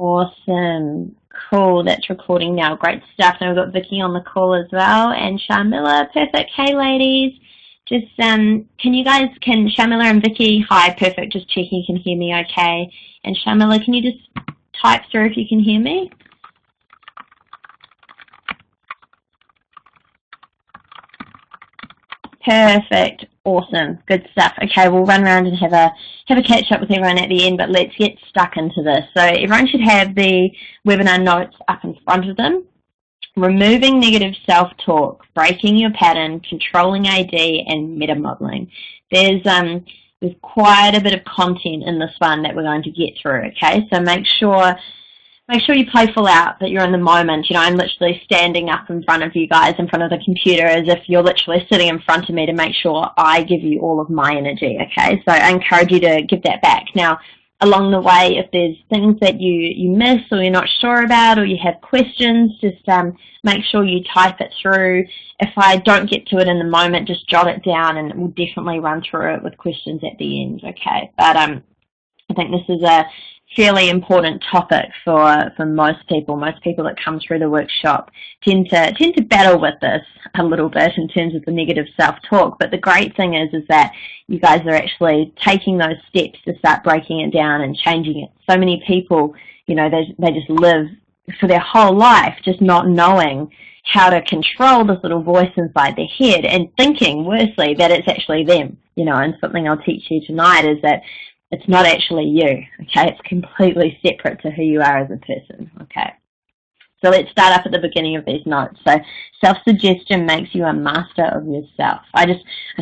Awesome. Cool. That's recording now. Great stuff. And we've got Vicky on the call as well, and Sharmila. Perfect. Hey, ladies. Just, can Sharmila and Vicky, hi, perfect. Just checking you can hear me okay. And Sharmila, can you just type through if you can hear me? Perfect. Awesome. Good stuff. Okay, we'll run around and have a catch up with everyone at the end, but let's get stuck into this. So everyone should have the webinar notes up in front of them. Removing negative self-talk, breaking your pattern, controlling AD, and meta-modeling. There's quite a bit of content in this one that we're going to get through, okay? So make sure you play full out, that you're in the moment. You know, I'm literally standing up in front of you guys, in front of the computer, as if you're literally sitting in front of me to make sure I give you all of my energy, okay? So I encourage you to give that back. Now, along the way, if there's things that you miss or you're not sure about or you have questions, just make sure you type it through. If I don't get to it in the moment, just jot it down and we'll definitely run through it with questions at the end, okay? But I think this is a fairly important topic for most people. Most people that come through the workshop tend to battle with this a little bit in terms of the negative self-talk. But the great thing is that you guys are actually taking those steps to start breaking it down and changing it. So many people, you know, they just live for their whole life just not knowing how to control this little voice inside their head and thinking, worstly, that it's actually them. You know, and something I'll teach you tonight is that it's not actually you, okay? It's completely separate to who you are as a person, okay? So let's start up at the beginning of these notes. So self-suggestion makes you a master of yourself. I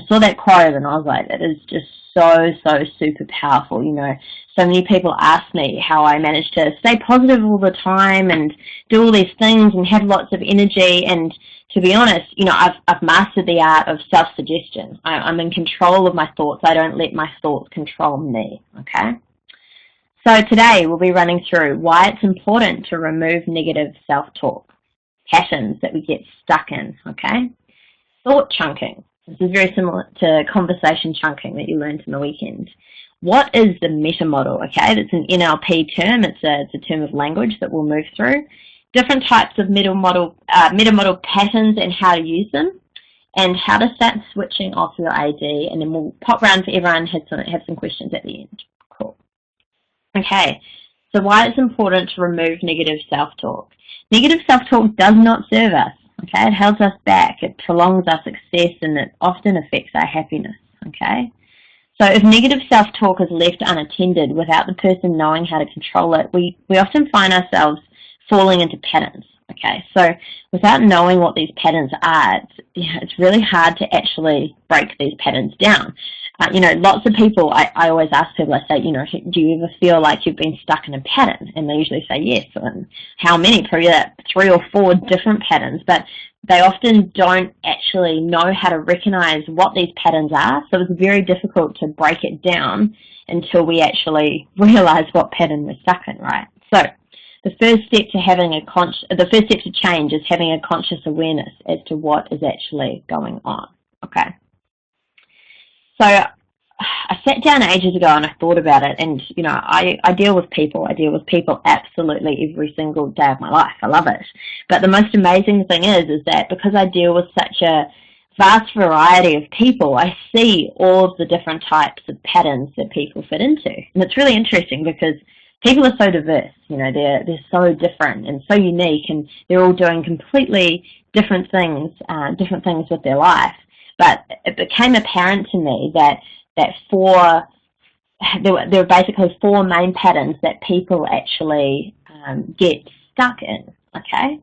saw that quote and I was like, that is just so super powerful. You know, so many people ask me how I manage to stay positive all the time and do all these things and have lots of energy. And to be honest, you know, I've mastered the art of self-suggestion. I'm in control of my thoughts. I don't let my thoughts control me, okay? So today we'll be running through why it's important to remove negative self-talk, patterns that we get stuck in, okay? Thought chunking. This is very similar to conversation chunking that you learned in the weekend. What is the meta model, okay? That's an NLP term. It's a term of language that we'll move through. Different types of meta model patterns and how to use them, and how to start switching off your AD, and then we'll pop round for everyone and have some questions at the end. Cool. Okay, so why it's important to remove negative self-talk. Negative self-talk does not serve us, okay? It holds us back, it prolongs our success, and it often affects our happiness, okay? So if negative self-talk is left unattended without the person knowing how to control it, we often find ourselves falling into patterns, okay? So without knowing what these patterns are, it's really hard to actually break these patterns down. You know, lots of people, I always ask people, I say, you know, do you ever feel like you've been stuck in a pattern? And they usually say yes. And how many? Probably 3 or 4 different patterns, but they often don't actually know how to recognize what these patterns are. So it's very difficult to break it down until we actually realize what pattern we're stuck in, right? So the first step to change is having a conscious awareness as to what is actually going on, okay? So I sat down ages ago and I thought about it, and you know, I deal with people. I deal with people absolutely every single day of my life. I love it. But the most amazing thing is that because I deal with such a vast variety of people, I see all of the different types of patterns that people fit into. And it's really interesting because people are so diverse, you know, they're so different and so unique, and they're all doing completely different things with their life. But it became apparent to me that there were basically 4 main patterns that people actually get stuck in, okay?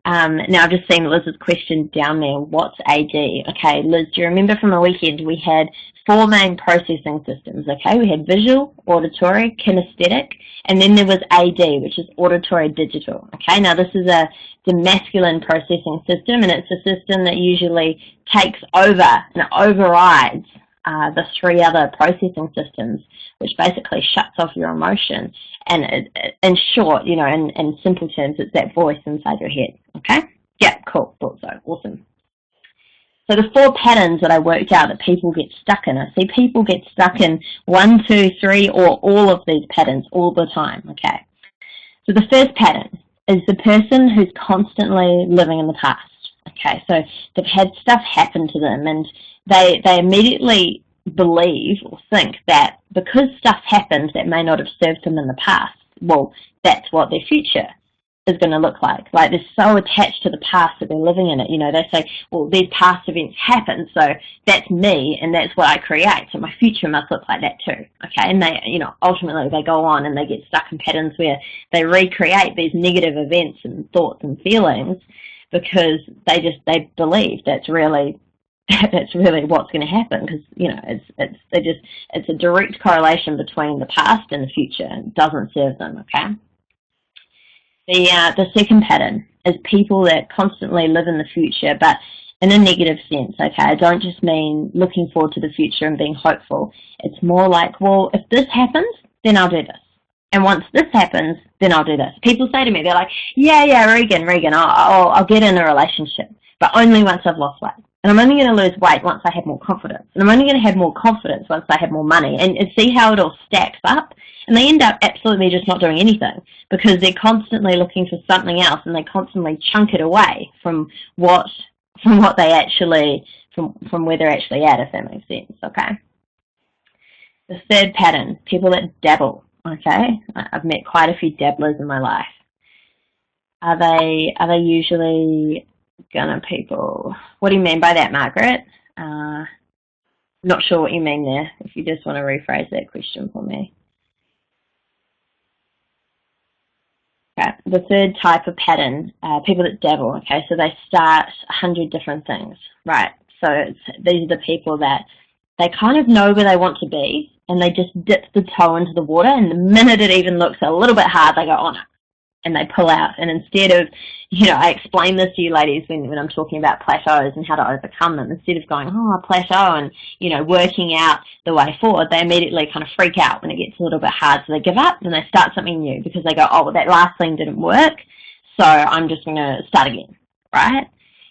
Now I've just seen Liz's question down there, what's AD? Okay, Liz, do you remember from the weekend we had 4 main processing systems, okay? We had visual, auditory, kinesthetic, and then there was AD, which is auditory digital, okay? Now this is the masculine processing system, and it's a system that usually takes over and overrides the 3 other processing systems, which basically shuts off your emotion. And in short, you know, in simple terms, it's that voice inside your head, okay? Yeah, cool, thought so, awesome. So the 4 patterns that I worked out that people get stuck in, I see people get stuck in 1, 2, 3, or all of these patterns all the time, okay? So the first pattern is the person who's constantly living in the past. Okay, so they've had stuff happen to them, and they immediately believe or think that because stuff happened that may not have served them in the past, well, that's what their future is going to look like. Like, they're so attached to the past that they're living in it. You know, they say, well, these past events happened, so that's me and that's what I create, so my future must look like that too. Okay, and they, you know, ultimately they go on and they get stuck in patterns where they recreate these negative events and thoughts and feelings because they believe that's really what's going to happen, because, you know, it's a direct correlation between the past and the future, and it doesn't serve them. Okay. The second pattern is people that constantly live in the future, but in a negative sense. Okay, I don't just mean looking forward to the future and being hopeful. It's more like, well, if this happens, then I'll do this. And once this happens, then I'll do this. People say to me, they're like, yeah, Regan, I'll get in a relationship, but only once I've lost weight. And I'm only going to lose weight once I have more confidence. And I'm only going to have more confidence once I have more money. And see how it all stacks up? And they end up absolutely just not doing anything because they're constantly looking for something else, and they constantly chunk it away from what they actually, from where they're actually at, if that makes sense. Okay. The third pattern, people that dabble. Okay, I've met quite a few dabblers in my life. Are they usually gonna people? What do you mean by that, Margaret? Not sure what you mean there. If you just want to rephrase that question for me. Okay, the third type of pattern, people that dabble. Okay, so they start 100 different things, right? So these are the people that they kind of know where they want to be, and they just dip the toe into the water, and the minute it even looks a little bit hard, they go, oh no, and they pull out. And instead of, you know, I explain this to you ladies when I'm talking about plateaus and how to overcome them. Instead of going, oh, a plateau, and, you know, working out the way forward, they immediately kind of freak out when it gets a little bit hard. So they give up and they start something new because they go, oh, well, that last thing didn't work, so I'm just going to start again, right?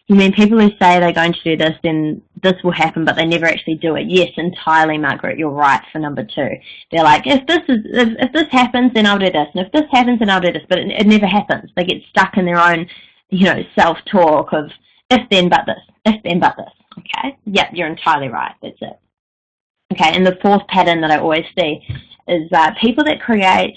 You mean people who say they're going to do this, then this will happen, but they never actually do it? Yes, entirely, Margaret. You're right for number two. They're like, if this happens, then I'll do this, and if this happens, then I'll do this, but it never happens. They get stuck in their own, you know, self-talk of if then but this, if then but this. Okay, yep, you're entirely right. That's it. Okay, and the fourth pattern that I always see is people that create,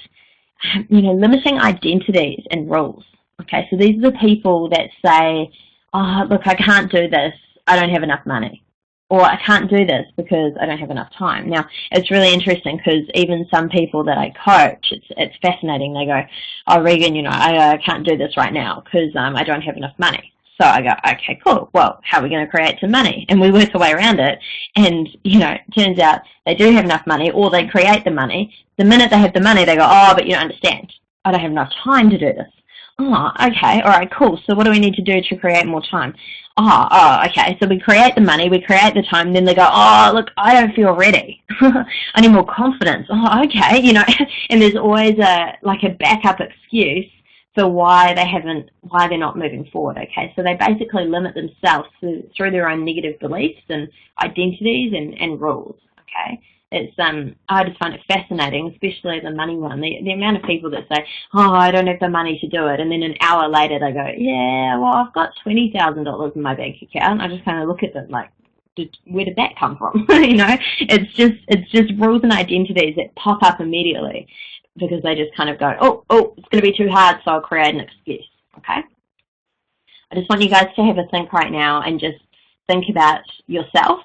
you know, limiting identities and rules. Okay, so these are the people that say, oh, look, I can't do this, I don't have enough money. Or I can't do this because I don't have enough time. Now, it's really interesting because even some people that I coach, it's fascinating. They go, oh, Regan, you know, I can't do this right now because I don't have enough money. So I go, okay, cool. Well, how are we going to create some money? And we work our way around it. And, you know, it turns out they do have enough money, or they create the money. The minute they have the money, they go, oh, but you don't understand. I don't have enough time to do this. Oh, okay, all right, cool. So what do we need to do to create more time? Oh, okay. So we create the money, we create the time, and then they go, oh, look, I don't feel ready. I need more confidence. Oh, okay, you know, and there's always a backup excuse for why they're not moving forward. Okay, so they basically limit themselves through their own negative beliefs and identities and rules. Okay. It's I just find it fascinating, especially the money one. The amount of people that say, oh, I don't have the money to do it, and then an hour later they go, yeah, well, I've got $20,000 in my bank account. I just kind of look at them like, where did that come from? You know, it's just rules and identities that pop up immediately because they just kind of go, oh, it's going to be too hard, so I'll create an excuse. Okay. I just want you guys to have a think right now and just think about yourself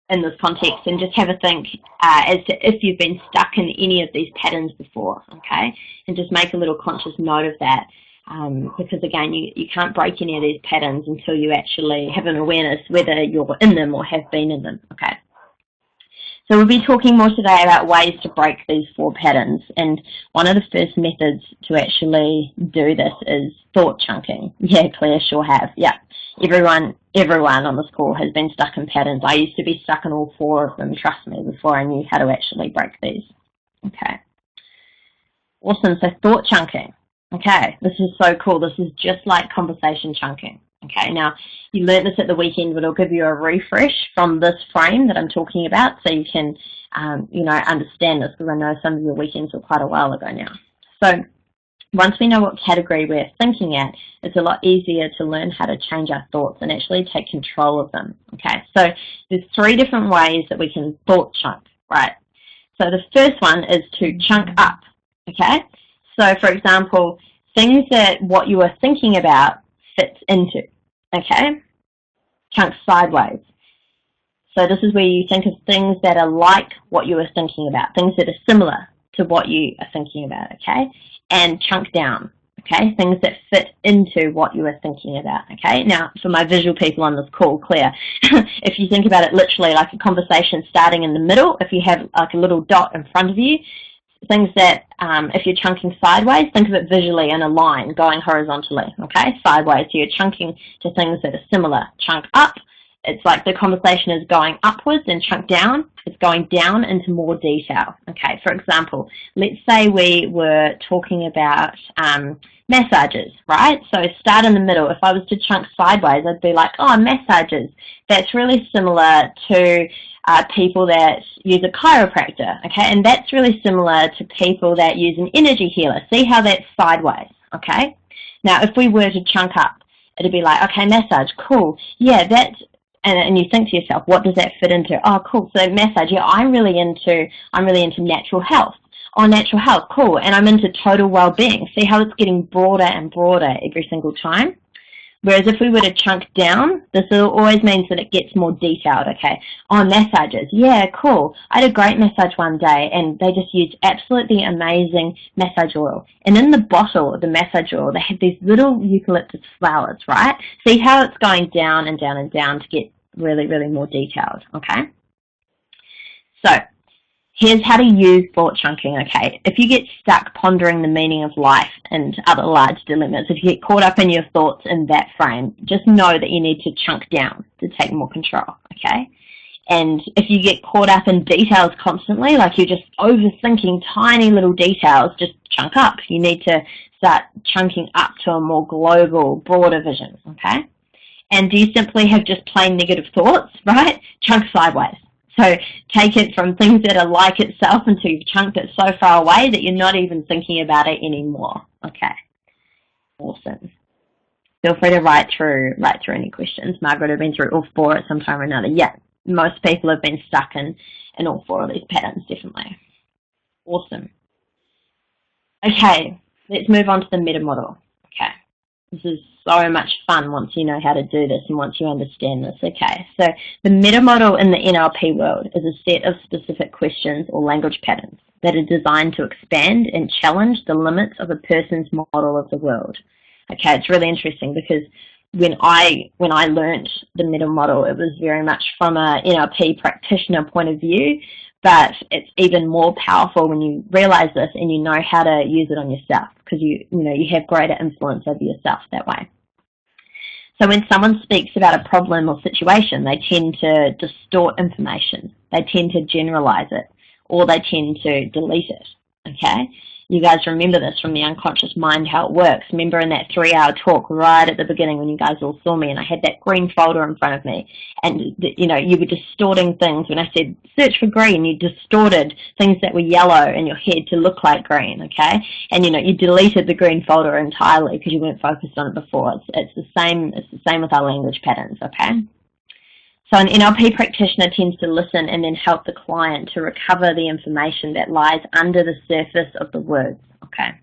in this context, and just have a think as to if you've been stuck in any of these patterns before, okay? And just make a little conscious note of that, because again, you can't break any of these patterns until you actually have an awareness whether you're in them or have been in them, okay? So we'll be talking more today about ways to break these four patterns, and one of the first methods to actually do this is thought chunking. Yeah, Claire, sure have. Yeah, everyone on this call has been stuck in patterns. I used to be stuck in all four of them, trust me, before I knew how to actually break these. Okay. Awesome, so thought chunking. Okay, this is so cool. This is just like conversation chunking. Okay, now you learned this at the weekend, but I'll give you a refresh from this frame that I'm talking about so you can, you know, understand this, because I know some of your weekends were quite a while ago now. So Once we know what category we're thinking at, it's a lot easier to learn how to change our thoughts and actually take control of them. Okay, so there's 3 different ways that we can thought chunk, right? So the first one is to chunk up, okay? So for example, things that what you are thinking about fits into, okay? Chunk sideways. So this is where you think of things that are like what you are thinking about, things that are similar to what you are thinking about, okay? And chunk down, okay? Things that fit into what you are thinking about, okay? Now, for my visual people on this call, Claire, if you think about it literally like a conversation starting in the middle, if you have like a little dot in front of you, things that, if you're chunking sideways, think of it visually in a line going horizontally, okay? Sideways, so you're chunking to things that are similar. Chunk up, it's like the conversation is going upwards, and chunk down, it's going down into more detail. Okay, for example, let's say we were talking about massages, right? So start in the middle. If I was to chunk sideways, I'd be like, oh, massages. That's really similar to people that use a chiropractor, okay? And that's really similar to people that use an energy healer. See how that's sideways, okay? Now, if we were to chunk up, it'd be like, okay, massage, cool. Yeah, that's, and you think to yourself, what does that fit into? Oh, cool. So massage, yeah, I'm really into natural health. Oh, natural health, cool. And I'm into total well-being. See how it's getting broader and broader every single time? Whereas if we were to chunk down, this always means that it gets more detailed, okay? Oh, massages, yeah, cool. I had a great massage one day, and they just used absolutely amazing massage oil. And in the bottle of the massage oil, they had these little eucalyptus flowers, right? See how it's going down and down and down to get really, really more detailed, okay? So here's how to use thought chunking, okay? If you get stuck pondering the meaning of life and other large dilemmas, if you get caught up in your thoughts in that frame, just know that you need to chunk down to take more control, okay? And if you get caught up in details constantly, like you're just overthinking tiny little details, just chunk up. You need to start chunking up to a more global, broader vision, okay? And do you simply have just plain negative thoughts, right? Chunk sideways. So take it from things that are like itself until you've chunked it so far away that you're not even thinking about it anymore. Okay. Awesome. Feel free to write through any questions. Margaret have been through all 4 at some time or another. Yeah, most people have been stuck in all 4 of these patterns, definitely. Awesome. Okay, let's move on to the meta model. Okay. This is so much fun once you know how to do this and once you understand this. Okay, so the meta model in the NLP world is a set of specific questions or language patterns that are designed to expand and challenge the limits of a person's model of the world. Okay, it's really interesting because when I learnt the meta model, it was very much from a NLP practitioner point of view, but it's even more powerful when you realize this and you know how to use it on yourself, because you have greater influence over yourself that way. So when someone speaks about a problem or situation, they tend to distort information. They tend to generalize it, or they tend to delete it, okay? You guys remember this from the unconscious mind, how it works. Remember in that 3-hour talk right at the beginning when you guys all saw me and I had that green folder in front of me, and you were distorting things. When I said search for green, you distorted things that were yellow in your head to look like green, okay? And you deleted the green folder entirely because you weren't focused on it before. It's the same with our language patterns, okay? So an NLP practitioner tends to listen and then help the client to recover the information that lies under the surface of the words, okay?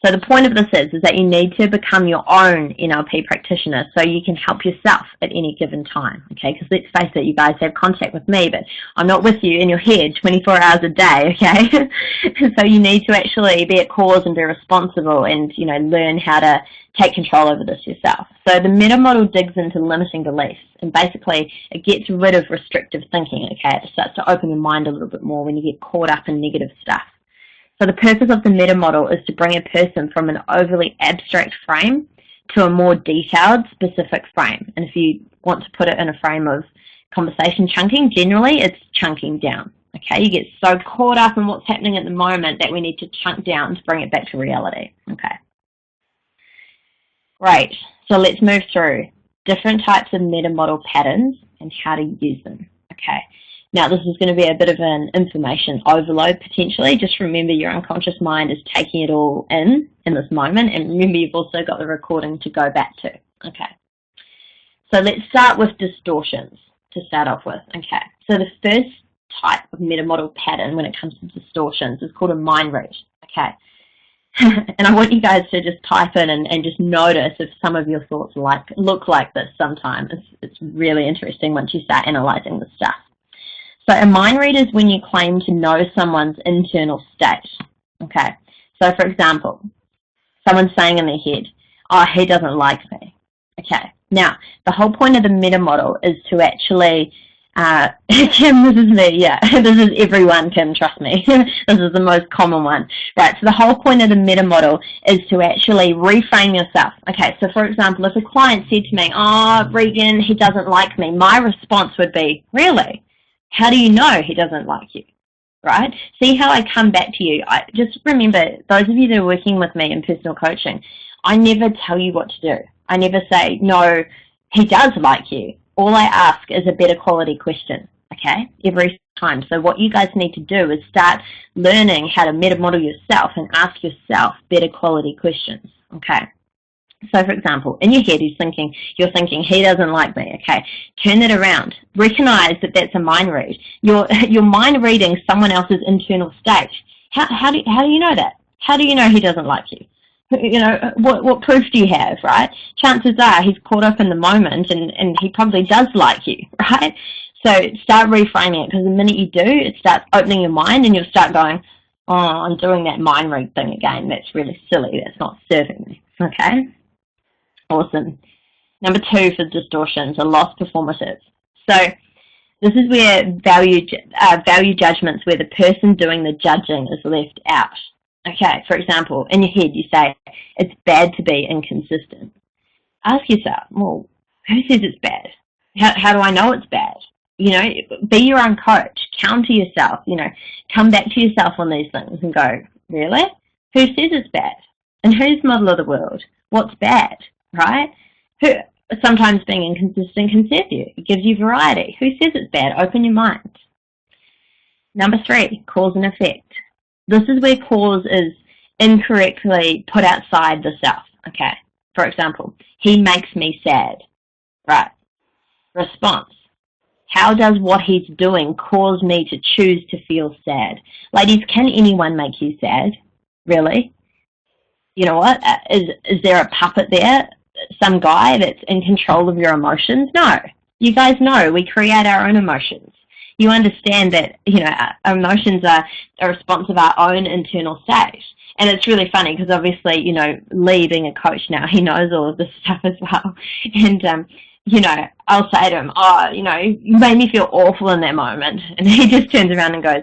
So the point of this is that you need to become your own NLP practitioner so you can help yourself at any given time, okay? Because let's face it, you guys have contact with me, but I'm not with you in your head 24 hours a day, okay? So you need to actually be at cause and be responsible and, learn how to take control over this yourself. So the meta model digs into limiting beliefs, and basically it gets rid of restrictive thinking, okay? It starts to open your mind a little bit more when you get caught up in negative stuff. So the purpose of the meta model is to bring a person from an overly abstract frame to a more detailed, specific frame. And if you want to put it in a frame of conversation chunking, generally it's chunking down. Okay, you get so caught up in what's happening at the moment that we need to chunk down to bring it back to reality. Okay. Great. So let's move through different types of meta model patterns and how to use them. Okay. Now, this is going to be a bit of an information overload potentially. Just remember your unconscious mind is taking it all in this moment, and remember you've also got the recording to go back to. Okay. So let's start with distortions to start off with. Okay. So the first type of meta-model pattern when it comes to distortions is called a mind read. Okay. And I want you guys to just type in and just notice if some of your thoughts look like this sometime. It's really interesting once you start analyzing this stuff. So a mind read is when you claim to know someone's internal state. Okay. So for example, someone's saying in their head, oh, he doesn't like me. Okay. Now, the whole point of the meta model is to actually, Kim, this is me, yeah. This is everyone, Kim, trust me. This is the most common one. Right, so the whole point of the meta model is to actually reframe yourself. Okay, so for example, if a client said to me, oh, Regan, he doesn't like me, my response would be, really? How do you know he doesn't like you? Right? See how I come back to you. Just remember, those of you that are working with me in personal coaching, I never tell you what to do. I never say, no, he does like you. All I ask is a better quality question, okay, every time. So what you guys need to do is start learning how to meta-model yourself and ask yourself better quality questions, okay? So, for example, in your head you're thinking, he doesn't like me, okay? Turn it around. Recognize that that's a mind read. You're mind reading someone else's internal state. How do you know that? How do you know he doesn't like you? You know, what proof do you have, right? Chances are he's caught up in the moment and he probably does like you, right? So start reframing it, because the minute you do, it starts opening your mind and you'll start going, oh, I'm doing that mind read thing again. That's really silly. That's not serving me, okay? Awesome. Number 2 for distortions are lost performatives. So this is where value judgments, where the person doing the judging is left out. Okay, for example, in your head you say, it's bad to be inconsistent. Ask yourself, well, who says it's bad? How do I know it's bad? You know, be your own coach. Counter yourself, you know, come back to yourself on these things and go, really? Who says it's bad? And whose model of the world? What's bad, right? Sometimes being inconsistent can serve you. It gives you variety. Who says it's bad? Open your mind. Number 3, cause and effect. This is where cause is incorrectly put outside the self, okay? For example, he makes me sad, right? Response, how does what he's doing cause me to choose to feel sad? Ladies, can anyone make you sad? Really? You know what? Is there a puppet there? Some guy that's in control of your emotions? No. You guys know we create our own emotions. You understand that, you know, our emotions are a response of our own internal state. And it's really funny because obviously, you know, Lee being a coach now, he knows all of this stuff as well. And, you know, I'll say to him, oh, you know, you made me feel awful in that moment. And he just turns around and goes,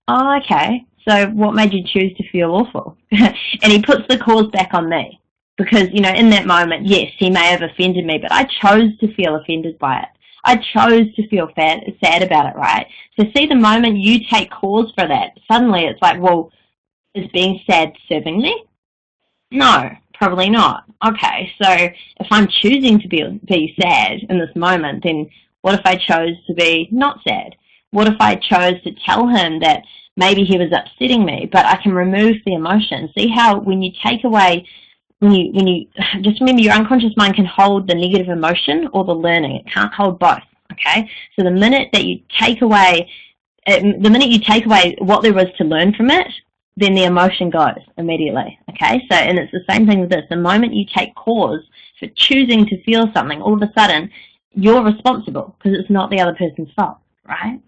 oh, okay, so what made you choose to feel awful? And he puts the cause back on me. Because, you know, in that moment, yes, he may have offended me, but I chose to feel offended by it. I chose to feel sad about it, right? So see, the moment you take cause for that, suddenly it's like, well, is being sad serving me? No, probably not. Okay, so if I'm choosing to be sad in this moment, then what if I chose to be not sad? What if I chose to tell him that maybe he was upsetting me, but I can remove the emotion? See how when you take away, when you just remember, your unconscious mind can hold the negative emotion or the learning. It can't hold both, okay? So the minute you take away what there was to learn from it, then the emotion goes immediately, okay? So, and it's the same thing with this. The moment you take cause for choosing to feel something, all of a sudden, you're responsible because it's not the other person's fault, right?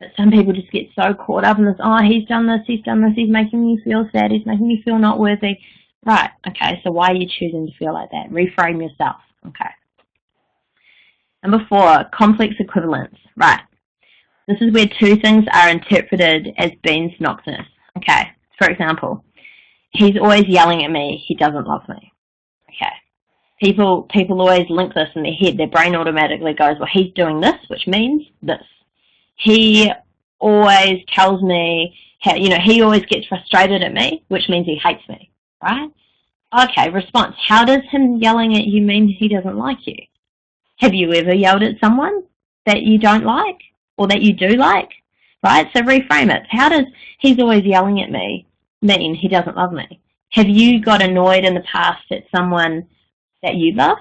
But some people just get so caught up in this, oh, he's done this, he's making me feel sad, he's making me feel not worthy. Right, okay, so why are you choosing to feel like that? Reframe yourself, okay. Number 4, complex equivalence. Right, this is where 2 things are interpreted as being synonymous. Okay, for example, he's always yelling at me, he doesn't love me. Okay, people always link this in their head. Their brain automatically goes, well, he's doing this, which means this. He always tells me, you know, he always gets frustrated at me, which means he hates me. Right? Okay, response. How does him yelling at you mean he doesn't like you? Have you ever yelled at someone that you don't like? or that you do like, right? So reframe it. How does he's always yelling at me mean he doesn't love me? Have you got annoyed in the past at someone that you love?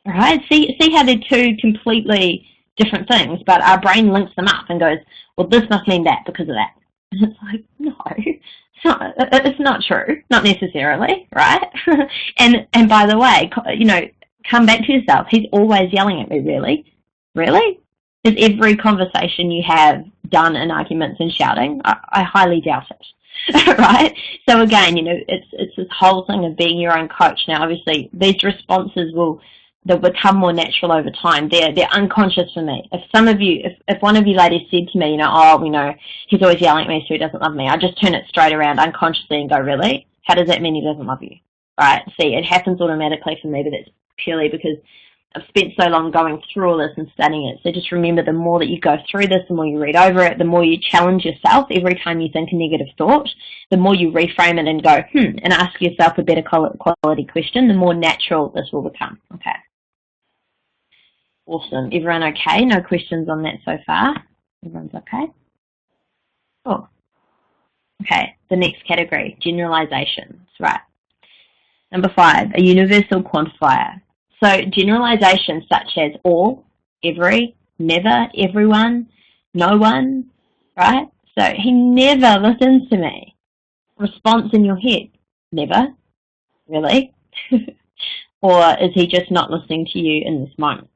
Right? See how they're two completely different things, but our brain links them up and goes, well, this must mean that because of that. And it's like, no, it's not true, not necessarily, right? and by the way, come back to yourself. He's always yelling at me, really? Really? Is every conversation you have done in arguments and shouting? I highly doubt it, right? So again, it's this whole thing of being your own coach. Now, obviously, these responses they'll become more natural over time. They're unconscious for me. If one of you ladies said to me, he's always yelling at me, so he doesn't love me, I just turn it straight around unconsciously and go, really? How does that mean he doesn't love you? Right? See, it happens automatically for me, but it's purely because I've spent so long going through all this and studying it. So just remember, the more that you go through this, the more you read over it, the more you challenge yourself every time you think a negative thought, the more you reframe it and go, and ask yourself a better quality question, the more natural this will become. Okay. Awesome. Everyone okay? No questions on that so far? Everyone's okay? Cool. Okay, the next category, generalizations. Right. Number 5, a universal quantifier. So generalizations such as all, every, never, everyone, no one, right? So he never listens to me. Response in your head, never, really? Or is he just not listening to you in this moment?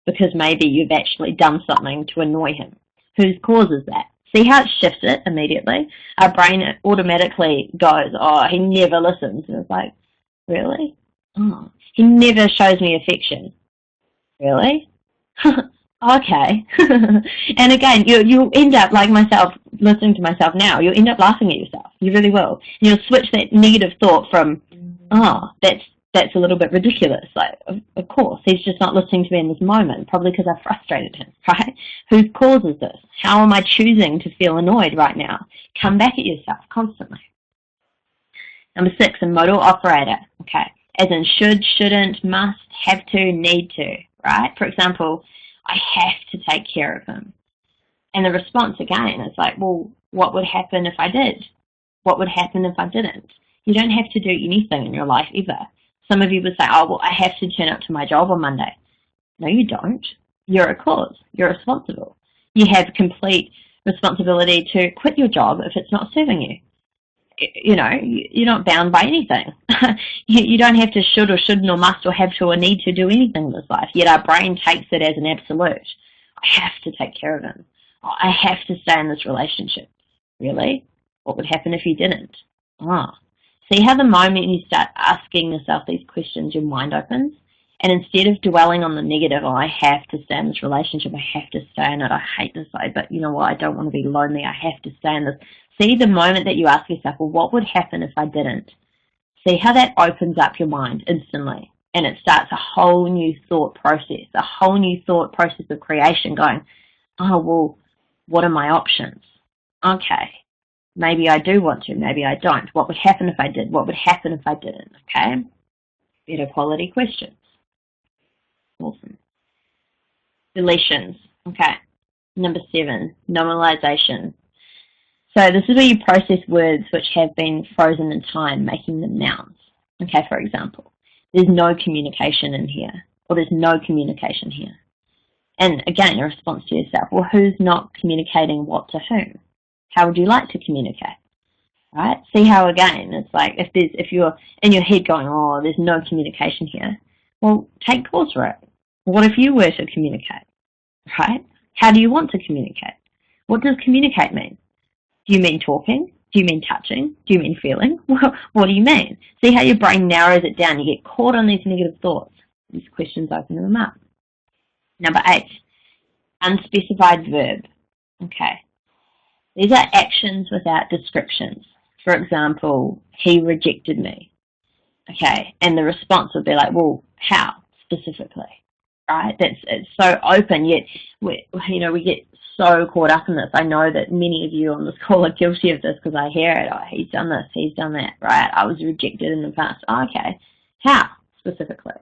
Because maybe you've actually done something to annoy him. Whose causes that? See how it shifts it immediately? Our brain automatically goes, oh, he never listens. And it's like, really? Oh, he never shows me affection. Really? Okay. And again, you'll end up, like myself, listening to myself now, you'll end up laughing at yourself. You really will. And you'll switch that negative thought from, oh, that's a little bit ridiculous. Like, of course, he's just not listening to me in this moment, probably because I frustrated him, right? Whose cause is this? How am I choosing to feel annoyed right now? Come back at yourself constantly. Number 6, a modal operator, okay? As in should, shouldn't, must, have to, need to, right? For example, I have to take care of him. And the response, again, is like, well, what would happen if I did? What would happen if I didn't? You don't have to do anything in your life ever. Some of you would say, oh, well, I have to turn up to my job on Monday. No, you don't. You're a cause. You're responsible. You have complete responsibility to quit your job if it's not serving you. You're not bound by anything. You don't have to should or shouldn't or must or have to or need to do anything in this life, yet our brain takes it as an absolute. I have to take care of him. Oh, I have to stay in this relationship. Really? What would happen if you didn't? See how the moment you start asking yourself these questions, your mind opens? And instead of dwelling on the negative, oh, I have to stay in this relationship, I have to stay in it, I hate this, but you know what, I don't want to be lonely, I have to stay in this. See the moment that you ask yourself, well, what would happen if I didn't? See how that opens up your mind instantly. And it starts a whole new thought process of creation going, oh, well, what are my options? Okay, maybe I do want to, maybe I don't. What would happen if I did? What would happen if I didn't? Okay, better quality questions. Awesome. Deletions. Okay. Number 7, nominalization. So this is where you process words which have been frozen in time, making them nouns. Okay, for example, there's no communication in here, or there's no communication here. And again, a response to yourself, well, who's not communicating what to whom? How would you like to communicate? Right? See how, again, it's like if you're in your head going, oh, there's no communication here, well, take pause for it. What if you were to communicate? Right? How do you want to communicate? What does communicate mean? Do you mean talking? Do you mean touching? Do you mean feeling? What do you mean? See how your brain narrows it down. You get caught on these negative thoughts. These questions open them up. Number 8, unspecified verb. Okay. These are actions without descriptions. For example, he rejected me. Okay. And the response would be like, well, how specifically? Right? It's so open, yet we get so caught up in this. I know that many of you on this call are guilty of this because I hear it. Oh, he's done this, he's done that, right? I was rejected in the past. Oh, okay. How specifically?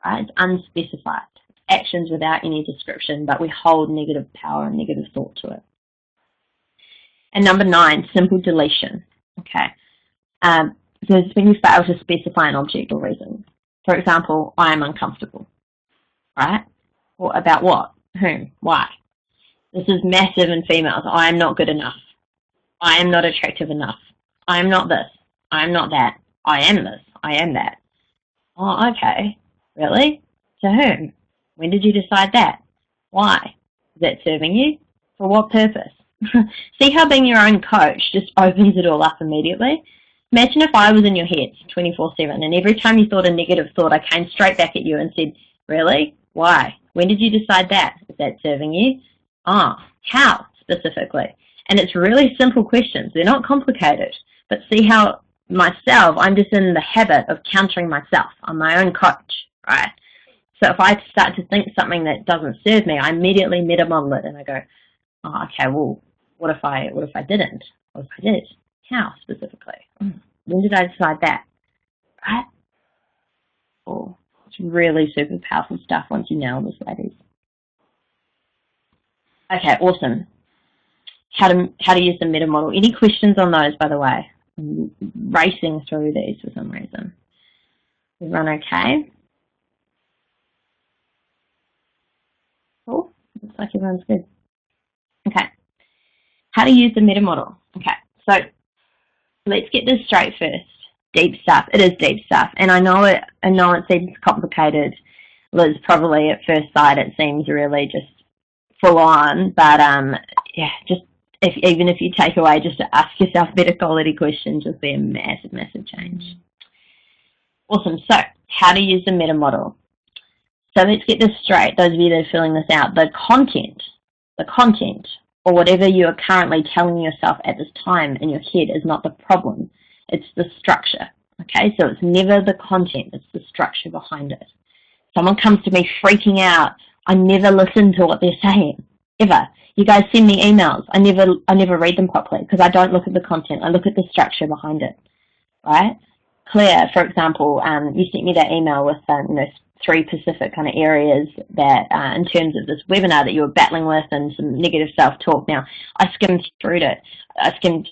Right? It's unspecified. actions without any description, but we hold negative power and negative thought to it. And number 9, simple deletion. Okay. So it's when you fail to specify an object or reason. For example, I am uncomfortable, right? Or about what? Whom? Why? This is massive in females. I am not good enough. I am not attractive enough. I am not this. I am not that. I am this. I am that. Oh, okay. Really? To whom? When did you decide that? Why? Is that serving you? For what purpose? See how being your own coach just opens it all up immediately? Imagine if I was in your head 24/7 and every time you thought a negative thought, I came straight back at you and said, really? Why? When did you decide that? Is that serving you? How specifically? And it's really simple questions. They're not complicated. But see how myself, I'm just in the habit of countering myself. I'm my own coach, right? So if I start to think something that doesn't serve me, I immediately meta-model it and I go, oh, okay, well, what if I didn't? What if I did? How specifically? When did I decide that? Right? Oh, it's really super powerful stuff once you nail this, ladies. Okay, awesome. How to use the meta model. Any questions on those, by the way? I'm racing through these for some reason. Everyone okay? Cool. Looks like everyone's good. Okay. How to use the meta model. Okay, so let's get this straight first. Deep stuff. It is deep stuff. And I know it seems complicated. Liz, probably at first sight it seems really just full on, but yeah, just even if you take away just to ask yourself better quality questions, you'll see a massive, massive change. Awesome. So how to use the meta model. So let's get this straight, those of you that are filling this out. The content, or whatever you are currently telling yourself at this time in your head is not the problem. It's the structure. Okay, so it's never the content, it's the structure behind it. Someone comes to me freaking out, I never listen to what they're saying, ever. You guys send me emails, I never read them properly because I don't look at the content, I look at the structure behind it, right? Claire, for example, you sent me that email with 3 specific kind of areas that in terms of this webinar that you were battling with and some negative self-talk. Now, I skimmed through it. I couldn't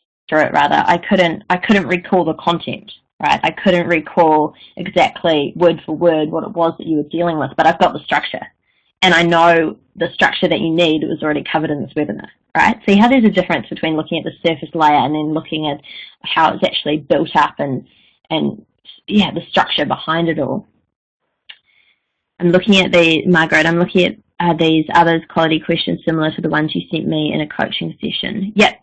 recall the content, right? I couldn't recall exactly word for word what it was that you were dealing with, but I've got the structure. And I know the structure that you need was already covered in this webinar, right? See how there's a difference between looking at the surface layer and then looking at how it's actually built up and yeah, the structure behind it all. I'm looking at Margaret, I'm looking at these others quality questions similar to the ones you sent me in a coaching session. Yeah,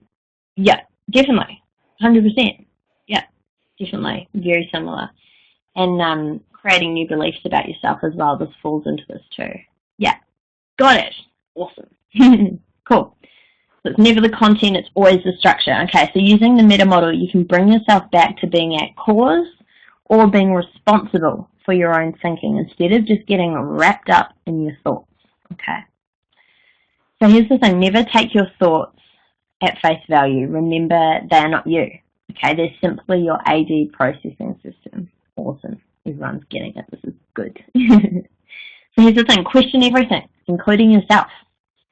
definitely, 100%. Yeah, definitely, very similar. And creating new beliefs about yourself as well, this falls into this too. Yeah, got it. Awesome. Cool. So it's never the content, it's always the structure. Okay, so using the meta model, you can bring yourself back to being at cause or being responsible for your own thinking instead of just getting wrapped up in your thoughts. Okay. So here's the thing, never take your thoughts at face value. Remember, they're not you. Okay, they're simply your AD processing system. Awesome. Everyone's getting it. This is good. So here's the thing, question everything, including yourself.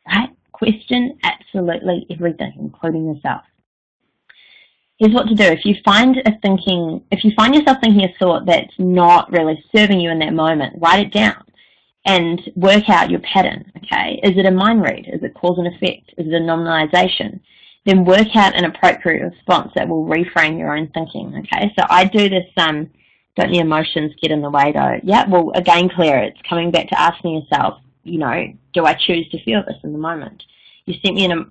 Right? Question absolutely everything, including yourself. Here's what to do. If you find yourself thinking a thought that's not really serving you in that moment, write it down and work out your pattern. Okay, is it a mind read? Is it cause and effect? Is it a nominalization? Then work out an appropriate response that will reframe your own thinking. Okay, so I do this. Don't the emotions get in the way though? Yeah. Well, again, Claire, it's coming back to asking yourself. Do I choose to feel this in the moment? You sent me an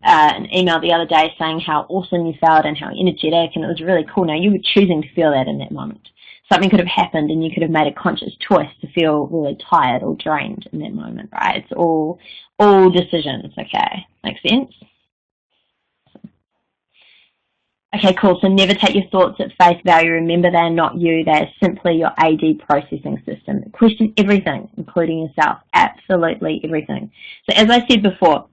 email the other day saying how awesome you felt and how energetic, and it was really cool. Now, you were choosing to feel that in that moment. Something could have happened and you could have made a conscious choice to feel really tired or drained in that moment, right? It's all decisions, okay? Makes sense? Okay, cool. So never take your thoughts at face value. Remember, they're not you. They're simply your AD processing system. Question everything, including yourself. Absolutely everything. So as I said before,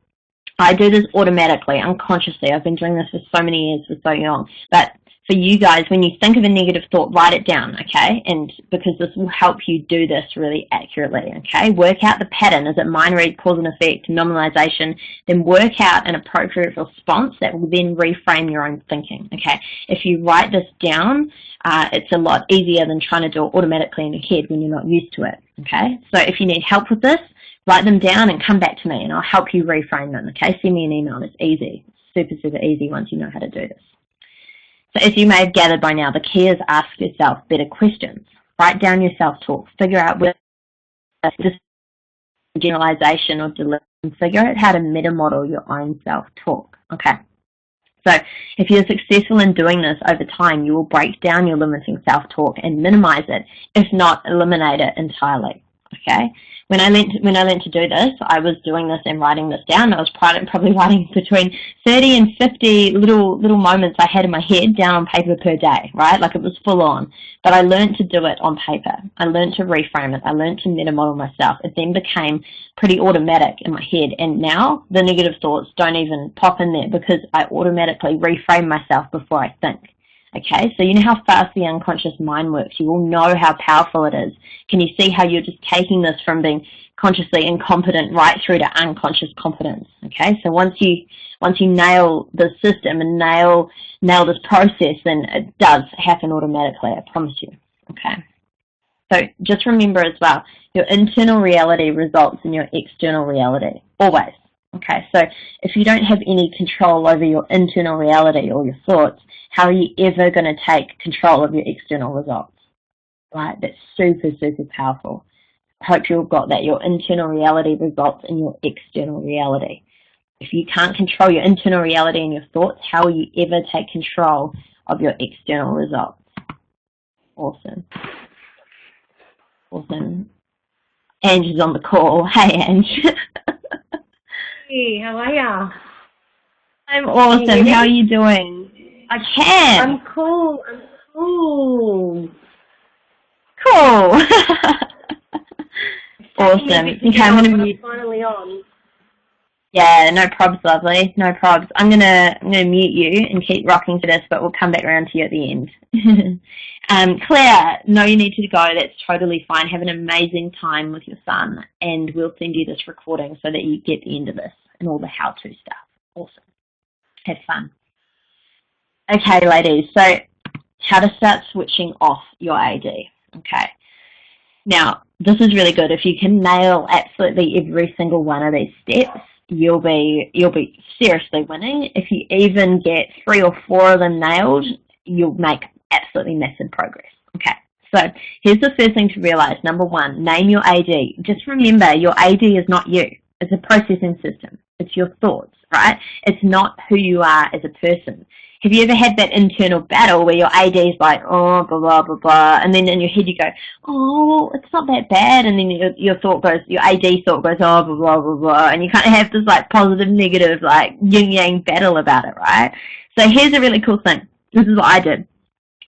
I do this automatically, unconsciously. I've been doing this for so many years, for so long. But for you guys, when you think of a negative thought, write it down, okay? And because this will help you do this really accurately, okay? Work out the pattern. Is it mind read, cause and effect, nominalization? Then work out an appropriate response that will then reframe your own thinking, okay? If you write this down, it's a lot easier than trying to do it automatically in your head when you're not used to it, okay? So if you need help with this, write them down and come back to me and I'll help you reframe them, okay? Send me an email. It's easy. Super, super easy once you know how to do this. So as you may have gathered by now, the key is ask yourself better questions. Write down your self-talk. Figure out whether this generalization or delivery, and figure out how to meta-model your own self-talk. Okay. So if you're successful in doing this over time, you will break down your limiting self-talk and minimize it, if not eliminate it entirely. Okay. When I learned to do this, I was doing this and writing this down. I was probably writing between 30 and 50 little moments I had in my head down on paper per day, right? Like it was full on. But I learned to do it on paper. I learned to reframe it. I learned to meta model myself. It then became pretty automatic in my head. And now the negative thoughts don't even pop in there because I automatically reframe myself before I think. Okay, so you know how fast the unconscious mind works. You all know how powerful it is. Can you see how you're just taking this from being consciously incompetent right through to unconscious competence? Okay, so once you nail the system and nail this process, then it does happen automatically, I promise you. Okay, so just remember as well, your internal reality results in your external reality, always. Okay, so if you don't have any control over your internal reality or your thoughts, how are you ever going to take control of your external results? Right? That's super, super powerful. I hope you've got that. Your internal reality results in your external reality. If you can't control your internal reality and your thoughts, how will you ever take control of your external results? Awesome. Awesome. Ange is on the call. Hey, Ange. Hey, how are ya? I'm awesome. How are you doing? I can. I'm cool. I'm cool. Cool. Awesome. Okay, I'm gonna mute. Finally on. Yeah, no probs, lovely. No probs. I'm gonna mute you and keep rocking for this, but we'll come back around to you at the end. Claire, no, you need to go. That's totally fine. Have an amazing time with your son, and we'll send you this recording so that you get the end of this and all the how-to stuff. Awesome. Have fun. Okay, ladies. So, how to start switching off your AD. Okay. Now, this is really good. If you can nail absolutely every single one of these steps, you'll be seriously winning. If you even get 3 or 4 of them nailed, you'll make absolutely massive progress. Okay, so here's the first thing to realize. Number 1, name your AD. Just remember, your AD is not you. It's a processing system. It's your thoughts, right? It's not who you are as a person. Have you ever had that internal battle where your AD is like, oh, blah, blah, blah, blah, and then in your head you go, oh, it's not that bad, and then your AD thought goes, oh, blah, blah, blah, blah, blah, and you kind of have this like positive, negative, like yin-yang battle about it, right? So here's a really cool thing. This is what I did.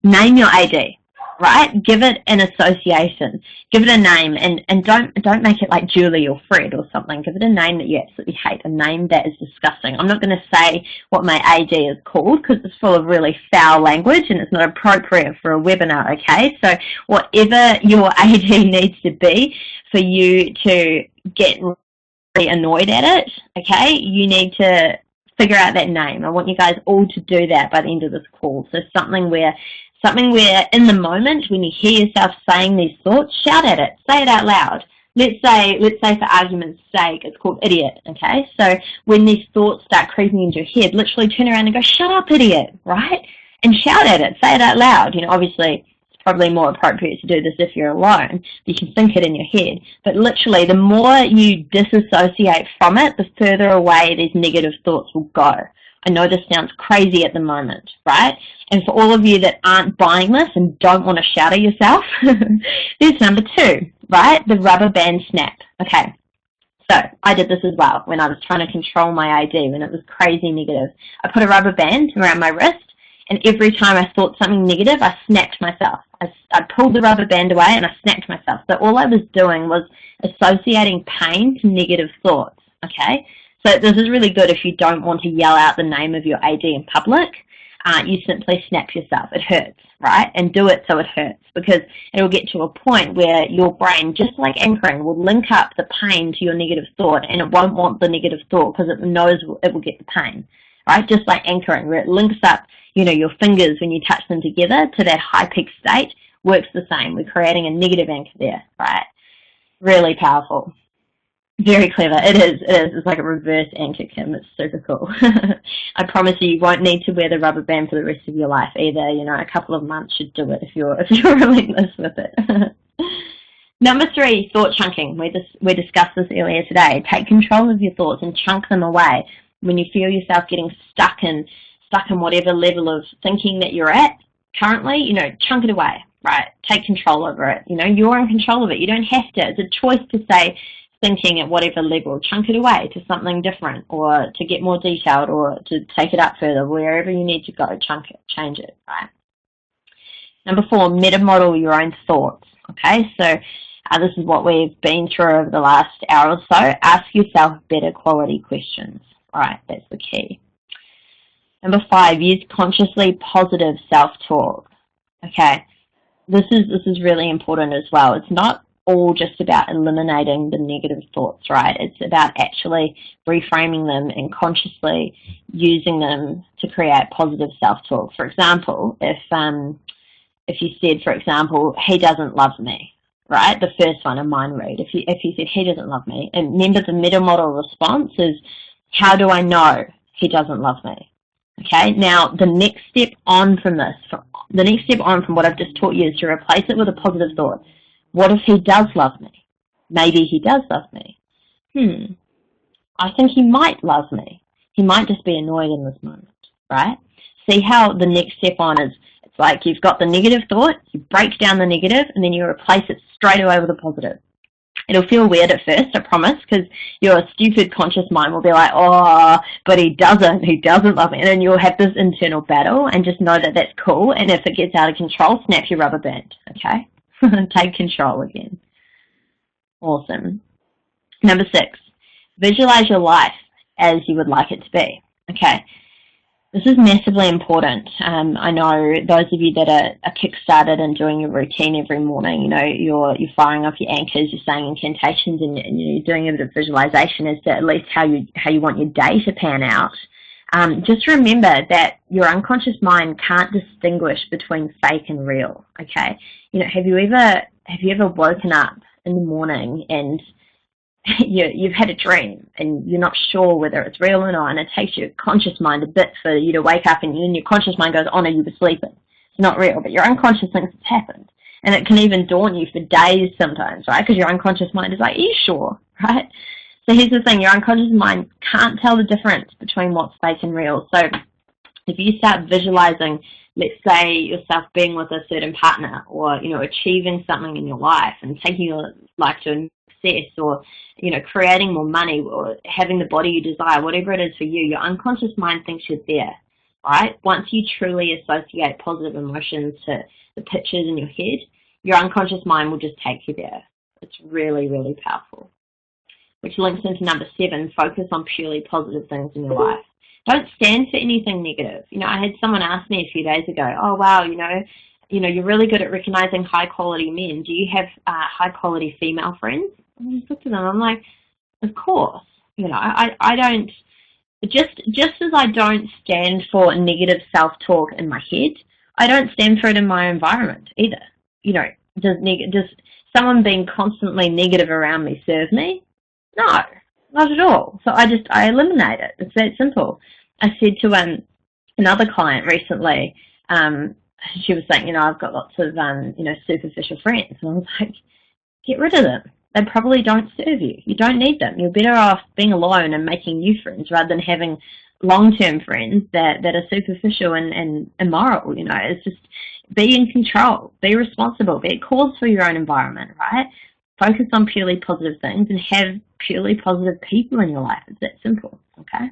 Name your AD, right? Give it an association. Give it a name, and don't make it like Julie or Fred or something. Give it a name that you absolutely hate, a name that is disgusting. I'm not going to say what my AD is called because it's full of really foul language and it's not appropriate for a webinar, okay? So whatever your AD needs to be for you to get really annoyed at it, okay, you need to figure out that name. I want you guys all to do that by the end of this call. So something where in the moment when you hear yourself saying these thoughts, shout at it, say it out loud. Let's say for argument's sake, it's called idiot, okay? So when these thoughts start creeping into your head, literally turn around and go, shut up, idiot, right? And shout at it, say it out loud. You know, obviously it's probably more appropriate to do this if you're alone. You can think it in your head. But literally, the more you disassociate from it, the further away these negative thoughts will go. I know this sounds crazy at the moment, right? And for all of you that aren't buying this and don't want to shout at yourself, there's number 2, right? The rubber band snap. Okay, so I did this as well when I was trying to control my AD when it was crazy negative. I put a rubber band around my wrist, and every time I thought something negative, I snapped myself. I pulled the rubber band away and I snapped myself. So all I was doing was associating pain to negative thoughts, okay? So this is really good if you don't want to yell out the name of your AD in public. you simply snap yourself. It hurts, right? And do it so it hurts, because it will get to a point where your brain, just like anchoring, will link up the pain to your negative thought, and it won't want the negative thought because it knows it will get the pain, right? Just like anchoring, where it links up, your fingers when you touch them together to that high peak state, works the same. We're creating a negative anchor there, right? Really powerful. Very clever. It is. It's like a reverse anchor, Kim. It's super cool. I promise you won't need to wear the rubber band for the rest of your life either. A couple of months should do it if you're relentless with it. Number 3, thought chunking. We discussed this earlier today. Take control of your thoughts and chunk them away. When you feel yourself getting stuck in whatever level of thinking that you're at currently, chunk it away, right? Take control over it. You're in control of it. You don't have to. It's a choice to say, thinking at whatever level, chunk it away to something different, or to get more detailed, or to take it up further. Wherever you need to go, chunk it, change it, right? Number 4, meta-model your own thoughts. Okay, so this is what we've been through over the last hour or so. Ask yourself better quality questions. All right, that's the key. Number 5, use consciously positive self-talk. Okay, this is really important as well. It's not all just about eliminating the negative thoughts, right? It's about actually reframing them and consciously using them to create positive self-talk. For example, if you said, for example, he doesn't love me, right? The first one, a mind read. If you said he doesn't love me, and remember the meta-model response is, how do I know he doesn't love me? Okay, now the next step on from what I've just taught you is to replace it with a positive thought. What if he does love me? Maybe he does love me. I think he might love me. He might just be annoyed in this moment, right? See how the next step on is, it's like you've got the negative thought, you break down the negative, and then you replace it straight away with a positive. It'll feel weird at first, I promise, because your stupid conscious mind will be like, oh, but he doesn't love me. And then you'll have this internal battle, and just know that that's cool. And if it gets out of control, snap your rubber band, okay? Take control again. Awesome. Number 6, visualize your life as you would like it to be. Okay, this is massively important. I know those of you that are kick-started and doing your routine every morning, you're firing off your anchors, you're saying incantations, and you're doing a bit of visualization as to at least how you want your day to pan out. Just remember that your unconscious mind can't distinguish between fake and real, okay? Have you ever woken up in the morning and you've had a dream and you're not sure whether it's real or not, and it takes your conscious mind a bit for you to wake up, and your conscious mind goes, oh no, you were sleeping. It's not real, but your unconscious thinks it's happened. And it can even daunt you for days sometimes, right? Because your unconscious mind is like, are you sure, right? So here's the thing, your unconscious mind can't tell the difference between what's fake and real. So if you start visualizing, let's say, yourself being with a certain partner, or, achieving something in your life and taking your life to success, or, creating more money, or having the body you desire, whatever it is for you, your unconscious mind thinks you're there, right? Once you truly associate positive emotions to the pictures in your head, your unconscious mind will just take you there. It's really, really powerful. Which links into number 7, focus on purely positive things in your life. Don't stand for anything negative. I had someone ask me a few days ago, oh wow, you're really good at recognizing high quality men. Do you have high quality female friends? And I just looked at them, I'm like, of course. I don't, just as I don't stand for negative self-talk in my head, I don't stand for it in my environment either. Does someone being constantly negative around me serve me? No, not at all. So I eliminate it. It's that simple. I said to another client recently, she was saying, I've got lots of superficial friends, and I was like, get rid of them. They probably don't serve you. You don't need them. You're better off being alone and making new friends rather than having long-term friends that are superficial and immoral. It's just, be in control, be responsible, be a cause for your own environment, right? Focus on purely positive things and have purely positive people in your life. It's that simple, okay?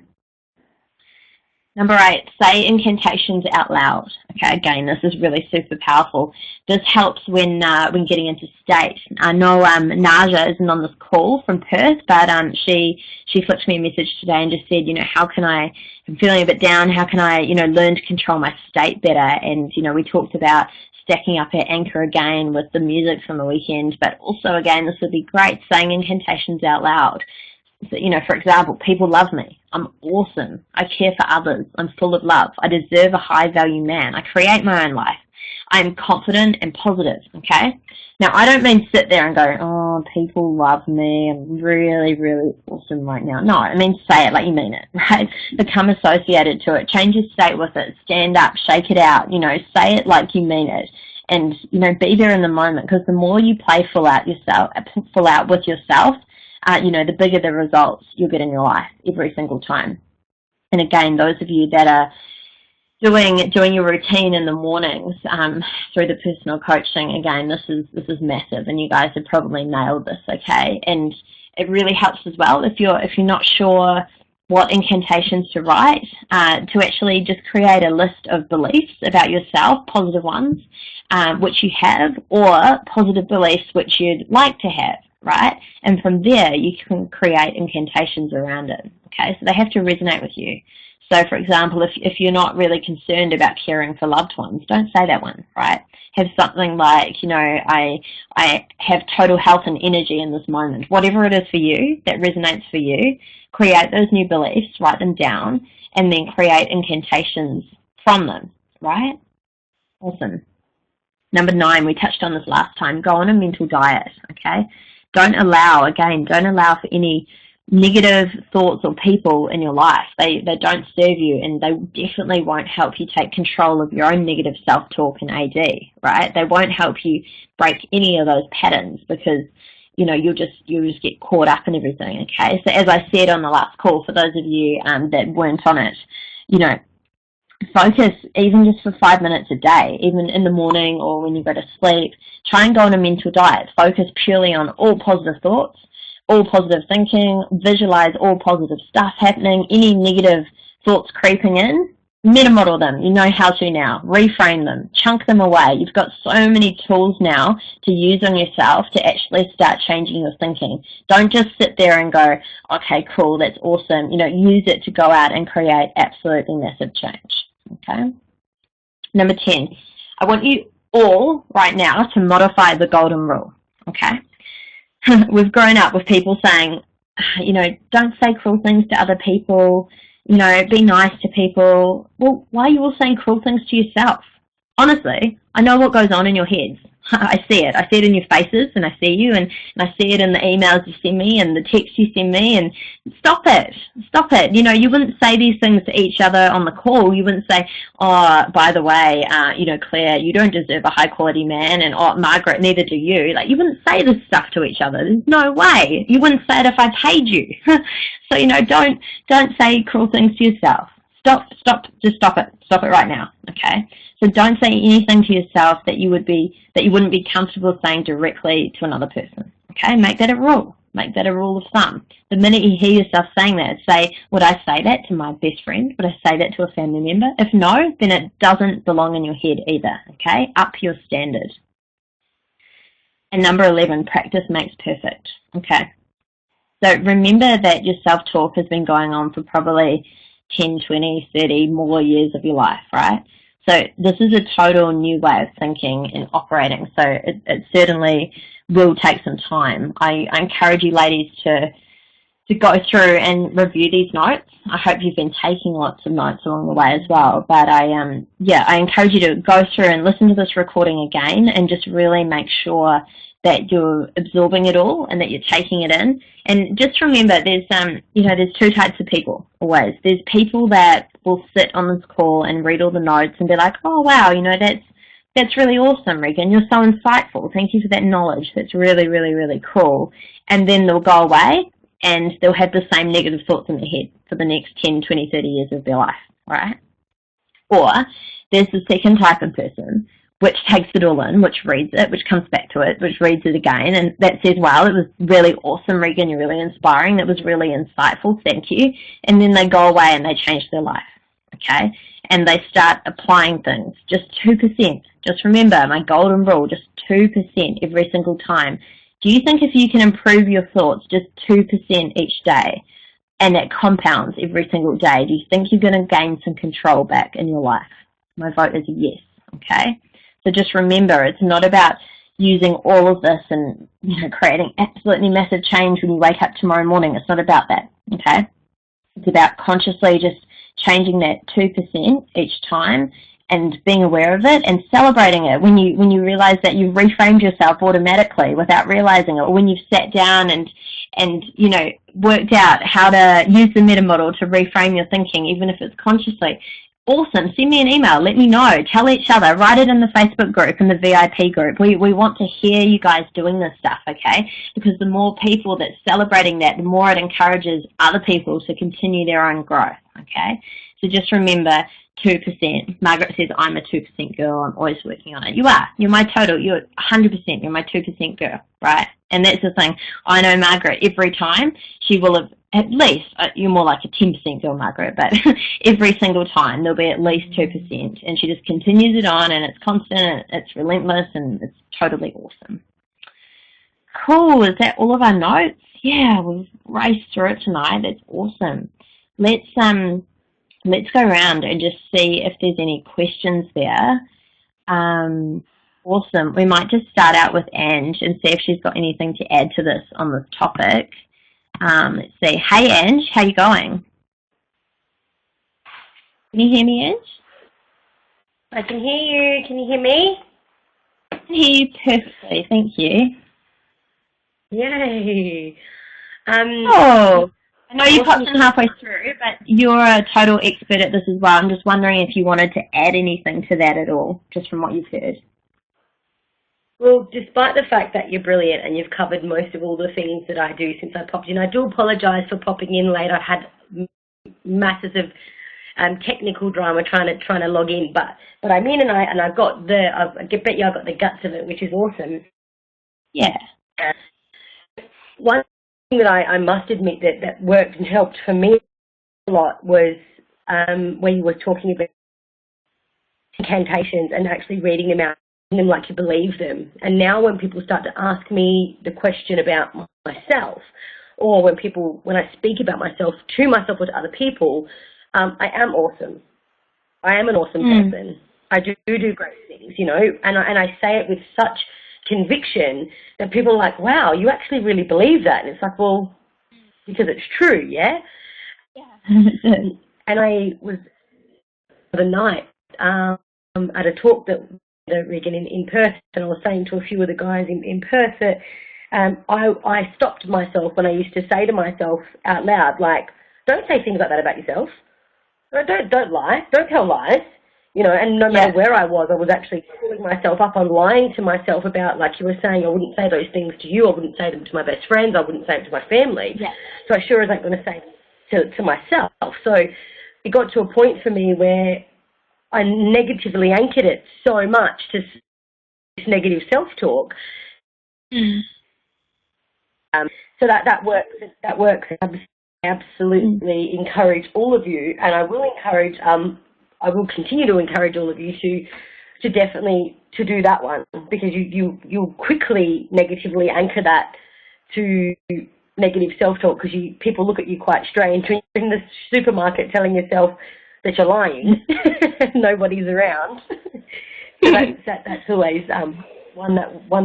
Number 8, say incantations out loud. Okay, again, this is really super powerful. This helps when getting into state. I know Naja isn't on this call from Perth, but she flicked me a message today and just said, how can I'm feeling a bit down, how can I, learn to control my state better? And, we talked about stacking up our anchor again with the music from the weekend, but also, again, this would be great, saying incantations out loud. So, for example, people love me. I'm awesome. I care for others. I'm full of love. I deserve a high-value man. I create my own life. I'm confident and positive, okay? Now, I don't mean sit there and go, oh, people love me. I'm really, really awesome right now. No, I mean say it like you mean it, right? Become associated to it. Change your state with it. Stand up. Shake it out. Say it like you mean it. And, be there in the moment, because the more you play full out with yourself, the bigger the results you'll get in your life every single time. And again, those of you that are doing your routine in the mornings through the personal coaching, again, this is massive, and you guys have probably nailed this, okay? And it really helps as well if you're not sure what incantations to write, to actually just create a list of beliefs about yourself, positive ones, which you have, or positive beliefs which you'd like to have. Right? And from there, you can create incantations around it. Okay, so they have to resonate with you. So, for example, if you're not really concerned about caring for loved ones, don't say that one, right? Have something like, I have total health and energy in this moment. Whatever it is for you that resonates for you, create those new beliefs, write them down, and then create incantations from them, right? Awesome. Number 9, we touched on this last time. Go on a mental diet, okay? Don't allow for any negative thoughts or people in your life. They don't serve you, and they definitely won't help you take control of your own negative self-talk and AD, right? They won't help you break any of those patterns, because, you'll just get caught up in everything, okay? So as I said on the last call, for those of you that weren't on it, focus even just for 5 minutes a day, even in the morning or when you go to sleep. Try and go on a mental diet. Focus purely on all positive thoughts, all positive thinking, visualize all positive stuff happening, any negative thoughts creeping in, meta-model them. You know how to now. Reframe them, chunk them away. You've got so many tools now to use on yourself to actually start changing your thinking. Don't just sit there and go, okay, cool, that's awesome. Use it to go out and create absolutely massive change. Okay. Number 10, I want you all right now to modify the golden rule. Okay. We've grown up with people saying, don't say cruel things to other people, be nice to people. Well, why are you all saying cruel things to yourself? Honestly, I know what goes on in your heads. I see it. I see it in your faces, and I see you, and I see it in the emails you send me and the texts you send me, and stop it. Stop it. You wouldn't say these things to each other on the call. You wouldn't say, oh, by the way, Claire, you don't deserve a high-quality man, and, oh, Margaret, neither do you. Like, you wouldn't say this stuff to each other. There's no way. You wouldn't say it if I paid you. So, don't say cruel things to yourself. Just stop it. Stop it right now, okay? So don't say anything to yourself that you wouldn't be comfortable saying directly to another person, okay? Make that a rule. Make that a rule of thumb. The minute you hear yourself saying that, say, would I say that to my best friend? Would I say that to a family member? If no, then it doesn't belong in your head either, okay? Up your standard. And number 11, practice makes perfect, okay? So remember that your self-talk has been going on for probably 10, 20, 30 more years of your life, right? So this is a total new way of thinking and operating. So it certainly will take some time. I encourage you ladies to go through and review these notes. I hope you've been taking lots of notes along the way as well. But I encourage you to go through and listen to this recording again and just really make sure that you're absorbing it all and that you're taking it in. And just remember, there's two types of people always. There's people that will sit on this call and read all the notes and be like, oh, wow, that's really awesome, Regan. You're so insightful. Thank you for that knowledge. That's really, really, really cool. And then they'll go away and they'll have the same negative thoughts in their head for the next 10, 20, 30 years of their life, right? Or there's the second type of person which takes it all in, which reads it, which comes back to it, which reads it again, and that says, wow, it was really awesome, Regan, you're really inspiring, that was really insightful, thank you. And then they go away and they change their life, okay? And they start applying things, just 2%. Just remember my golden rule, just 2% every single time. Do you think if you can improve your thoughts just 2% each day, and that compounds every single day, do you think you're going to gain some control back in your life? My vote is yes, okay? So just remember, it's not about using all of this and creating absolutely massive change when you wake up tomorrow morning. It's not about that, okay? It's about consciously just changing that 2% each time and being aware of it and celebrating it when you realize that you've reframed yourself automatically without realizing it, or when you've sat down and worked out how to use the meta model to reframe your thinking, even if it's consciously. Awesome. Send me an email. Let me know. Tell each other. Write it in the Facebook group, in the VIP group. We want to hear you guys doing this stuff, okay? Because the more people that's celebrating that, the more it encourages other people to continue their own growth, okay? So just remember, 2%. Margaret says, I'm a 2% girl. I'm always working on it. You are. You're my total. You're 100%. You're my 2% girl, right? And that's the thing. I know Margaret, every time she will have at least, you're more like a 10% girl, Margaret, but every single time there'll be at least 2%. And she just continues it on, and it's constant, it's relentless, and it's totally awesome. Cool. Is that all of our notes? Yeah, we've raced through it tonight. That's awesome. Let's go around and just see if there's any questions there. Awesome. We might just start out with Ange and see if she's got anything to add to this on this topic. Let's see. Hey, Ange, how you going? Can you hear me, Ange? I can hear you. Can you hear me? I can hear you perfectly. Thank you. Yay. Oh, I know you popped in halfway through, but you're a total expert at this as well. I'm just wondering if you wanted to add anything to that at all, just from what you've heard. Well, despite the fact that you're brilliant and you've covered most of all the things that I do since I popped in, I do apologise for popping in late. I've had masses of technical drama trying to log in, but I'm in, and I got I bet you I got the guts of it, which is awesome. Yeah. One thing that I must admit that worked and helped for me a lot was when you were talking about incantations and actually reading them out like you believe them. And now when people start to ask me the question about myself, or when I speak about myself to myself or to other people, I am awesome. I am an awesome person. I do great things, and I say it with such conviction that people are like, wow, you actually really believe that. And it's like, well, because it's true, yeah? Yeah. And I was the other night at a talk that Regan in Perth, and I was saying to a few of the guys in Perth that I stopped myself when I used to say to myself out loud, like, don't say things like that about yourself. Don't lie. Don't tell lies. And no matter where I was actually pulling myself up on lying to myself about, like you were saying, I wouldn't say those things to you. I wouldn't say them to my best friends. I wouldn't say them to my family. Yeah. So I sure as ain't going to say to myself. So it got to a point for me where I negatively anchored it so much to this negative self-talk. So that works. That works. I absolutely encourage all of you, and I will encourage. I will continue to encourage all of you to definitely to do that one, because you'll quickly negatively anchor that to negative self-talk, because people look at you quite strange when you're in the supermarket telling yourself that you're lying. Nobody's around. So that's always one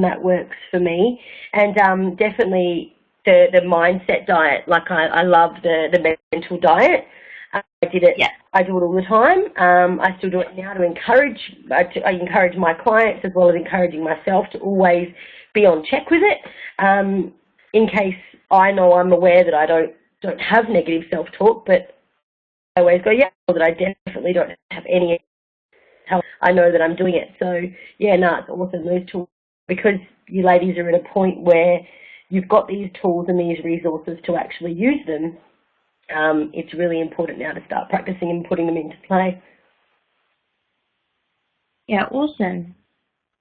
that works for me. And definitely the mindset diet. Like I love the mental diet. I did it. Yeah. I do it all the time. I still do it now to encourage. I encourage my clients as well as encouraging myself to always be on check with it. In case I'm aware that I don't have negative self-talk, but I always go, yeah, that I definitely don't have any. I know that I'm doing it. So yeah, it's awesome, those tools, because you ladies are at a point where you've got these tools and these resources to actually use them. It's really important now to start practicing and putting them into play. Yeah, awesome.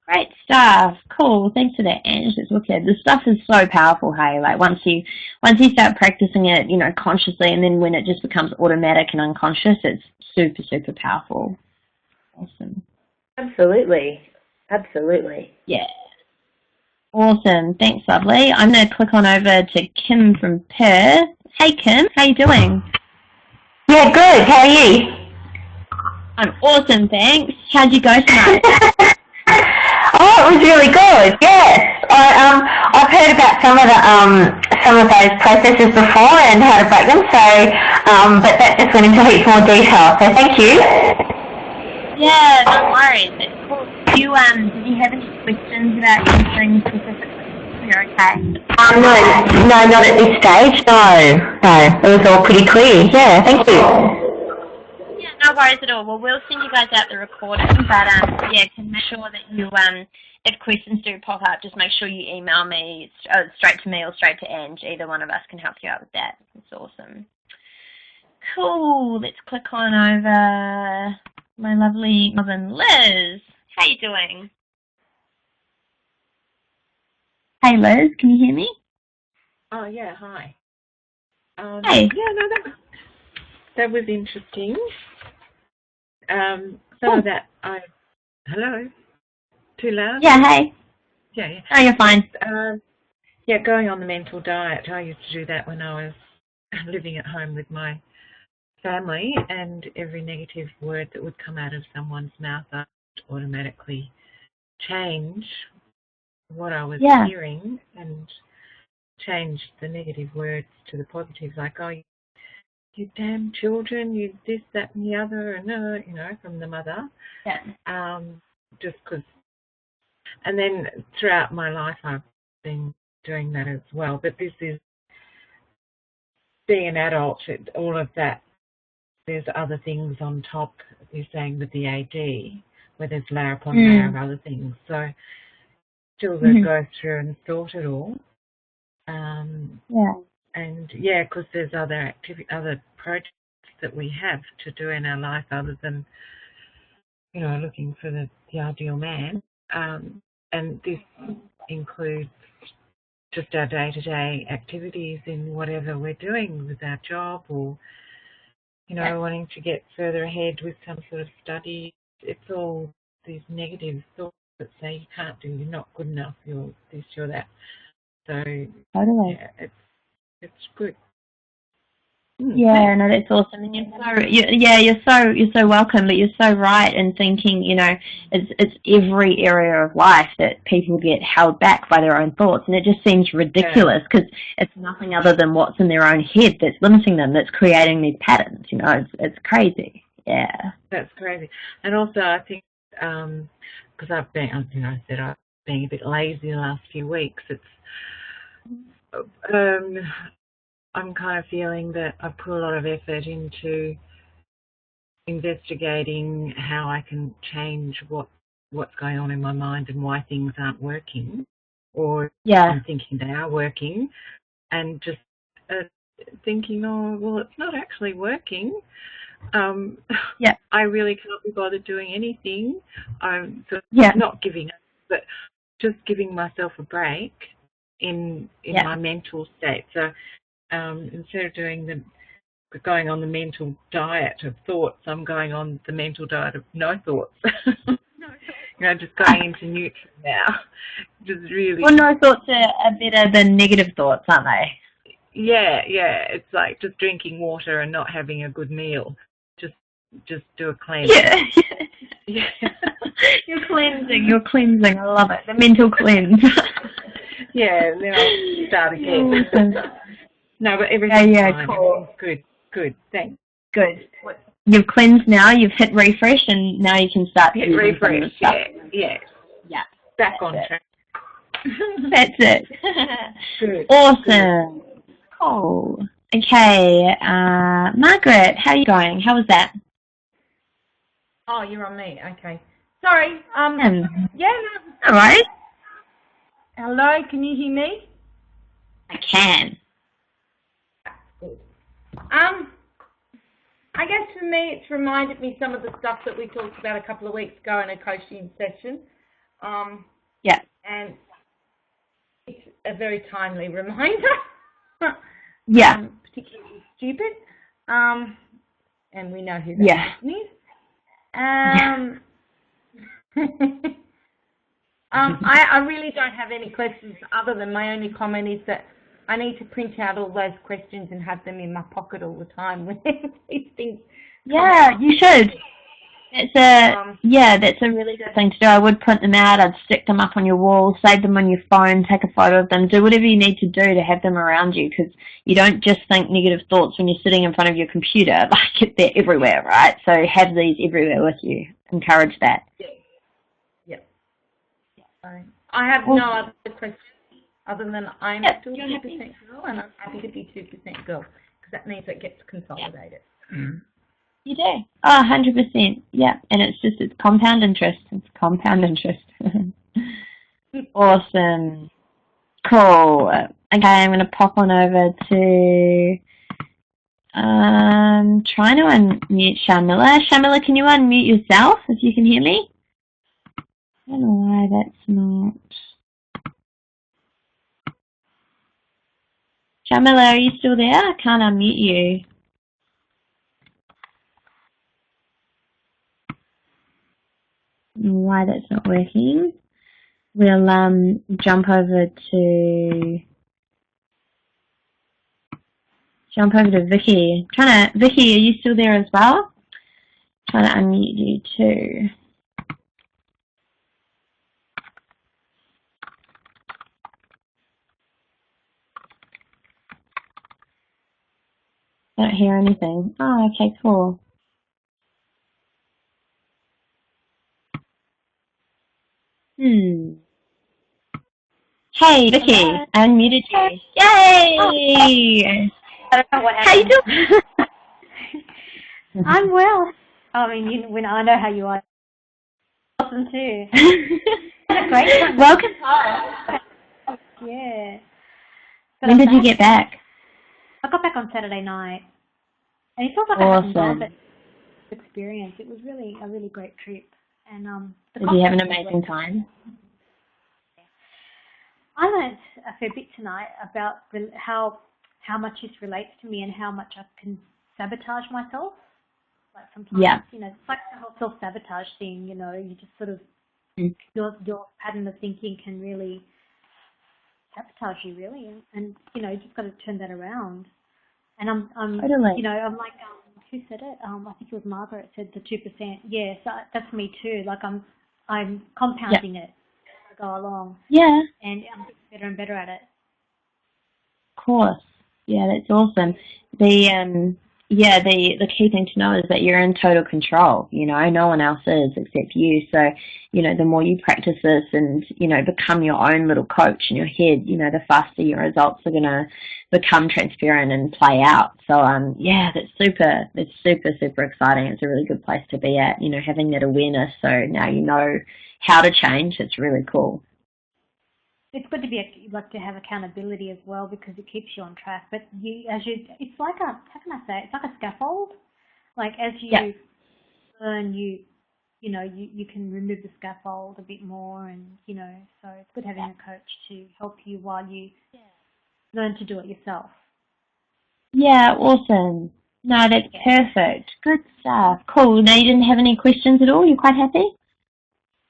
Great stuff. Cool. Thanks for that, Ange. It's wicked. This stuff is so powerful, hey? Like once you start practicing it, consciously, and then when it just becomes automatic and unconscious, it's super, super powerful. Awesome. Absolutely. Absolutely. Yeah. Awesome. Thanks, lovely. I'm going to click on over to Kim from Perth. Hey, Kim. How you doing? Yeah, good. How are you? I'm awesome, thanks. How'd you go tonight? Oh, it was really good. Yes, I've heard about some of those processes before and how to break them. So, but that just went into heaps more detail. So, thank you. Yeah, no worries. It's cool. Did you have any questions about anything specifically? You're okay. No, not at this stage. No, it was all pretty clear. Yeah, thank you. Yeah, no worries at all. Well, we'll send you guys out the recording, but yeah, can make sure that you if questions do pop up, just make sure you email me straight to me or straight to Ange. Either one of us can help you out with that. It's awesome. Cool. Let's click on over my lovely Melbourne Liz. How you doing? Hey Liz, can you hear me? Oh yeah, hi. Hey. Yeah, no, that was interesting. Some of that hello, too loud? Yeah, hey. Yeah. Oh, you're fine. Yeah, going on the mental diet. I used to do that when I was living at home with my family, and every negative word that would come out of someone's mouth, I would automatically change what I was hearing and change the negative words to the positive, like, oh, you damn children, you this, that, and the other, and from the mother. Yeah. Just because. And then throughout my life, I've been doing that as well. But this is being an adult. All of that. There's other things on top. You're saying with the AD, where there's layer upon layer of other things. So still got to go through and sort it all. Yeah. And yeah, because there's other projects that we have to do in our life other than, looking for the ideal man. And this includes just our day-to-day activities in whatever we're doing with our job or, wanting to get further ahead with some sort of study. It's all these negative thoughts that say you can't do, you're not good enough, you're this, you're that. So, yeah, it's good. Yeah, no, that's awesome, and you're so welcome. But you're so right in thinking, it's every area of life that people get held back by their own thoughts, and it just seems ridiculous because it's nothing other than what's in their own head that's limiting them, that's creating these patterns. It's crazy. Yeah, that's crazy. And also, I think because I've been, I said I've been a bit lazy the last few weeks. It's I'm kind of feeling that I've put a lot of effort into investigating how I can change what's going on in my mind and why things aren't working, or I'm thinking they are working, and just thinking, oh, well, it's not actually working. I really can't be bothered doing anything. I'm sort of not giving up, but just giving myself a break in my mental state. So instead of going on the mental diet of thoughts, I'm going on the mental diet of no thoughts. Just going into neutral now. Just really. Well, no thoughts are better than negative thoughts, aren't they? Yeah. It's like just drinking water and not having a good meal. Just do a cleanse. Yeah. You're cleansing. I love it. The mental cleanse. Yeah, and then I'll start again. No, but everything's fine. Cool. Good, thanks. Good. You've cleansed now, you've hit refresh, and now you can start hit refresh. Yeah. Back on track. That's it. Good. Awesome. Good. Cool. Okay, Margaret, how are you going? How was that? Oh, you're on me. Okay. Sorry. All right. Hello, can you hear me? I can. Good. I guess for me, it's reminded me some of the stuff that we talked about a couple of weeks ago in a coaching session. And it's a very timely reminder. Particularly stupid. and we know who that person is. I really don't have any questions other than my only comment is that I need to print out all those questions and have them in my pocket all the time when these things. Yeah, you should. That's a really good thing to do. I would print them out. I'd stick them up on your wall, save them on your phone, take a photo of them, do whatever you need to do to have them around you, because you don't just think negative thoughts when you're sitting in front of your computer. Like, they're everywhere, right? So have these everywhere with you. Encourage that. Yeah. I have no other questions other than I'm still 2% girl, and I'm happy to be 2% girl, because that means it gets consolidated. You do. Oh, 100%. Yeah. And it's compound interest. It's compound interest. Awesome. Cool. Okay, I'm going to pop on over to, trying to unmute Sharmila. Sharmila, can you unmute yourself if you can hear me? I don't know why that's not. Sharmila, are you still there? I can't unmute you. Why that's not working. We'll jump over to Vicky. Vicky, are you still there as well? Trying to unmute you too. I don't hear anything. Oh, okay, cool. Hey, Vicky, I unmuted you. Yay! I don't know what happened. How you doing? I'm well. I mean, when I know how you are. Awesome too. Great one. Welcome. Yeah. When did you get back? I got back on Saturday night, and it felt like awesome. I had a experience. It was really a really great trip, and did you have an amazing time? I learned a fair bit tonight about how much this relates to me and how much I can sabotage myself. Like sometimes, you know, it's like the whole self-sabotage thing. You know, you just sort of your pattern of thinking can really sabotage you, really, and you know, you just got to turn that around. And I'm totally. you know, I'm like, who said it? I think it was Margaret said the 2%. Yeah, so that's me too. Like I'm compounding it as I go along. Yeah. And I'm getting better and better at it. Of course. Yeah, that's awesome. The key thing to know is that you're in total control. You know, no one else is except you. So, you know, the more you practice this and, you know, become your own little coach in your head, you know, the faster your results are going to become transparent and play out. So, that's super exciting. It's a really good place to be at, you know, having that awareness. So now you know how to change. It's really cool. It's good to be to have accountability as well, because it keeps you on track. But it's like how can I say it? It's like a scaffold. Like as you learn, you can remove the scaffold a bit more, and you know, so it's good having a coach to help you while you learn to do it yourself. Yeah, awesome. No, that's perfect. Good stuff. Cool. Now you didn't have any questions at all? You're quite happy?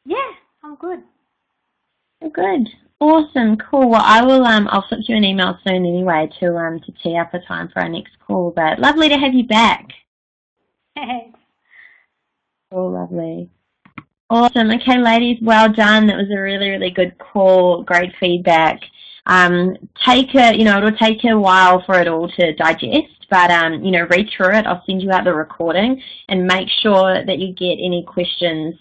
Yeah, I'm good. Oh, good. Awesome, cool. Well, I will. I'll flip you an email soon anyway to tee up a time for our next call. But lovely to have you back. Thanks. Oh, lovely. Awesome. Okay, ladies, well done. That was a really, really good call. Great feedback. It'll take a while for it all to digest, but read through it. I'll send you out the recording and make sure that you get any questions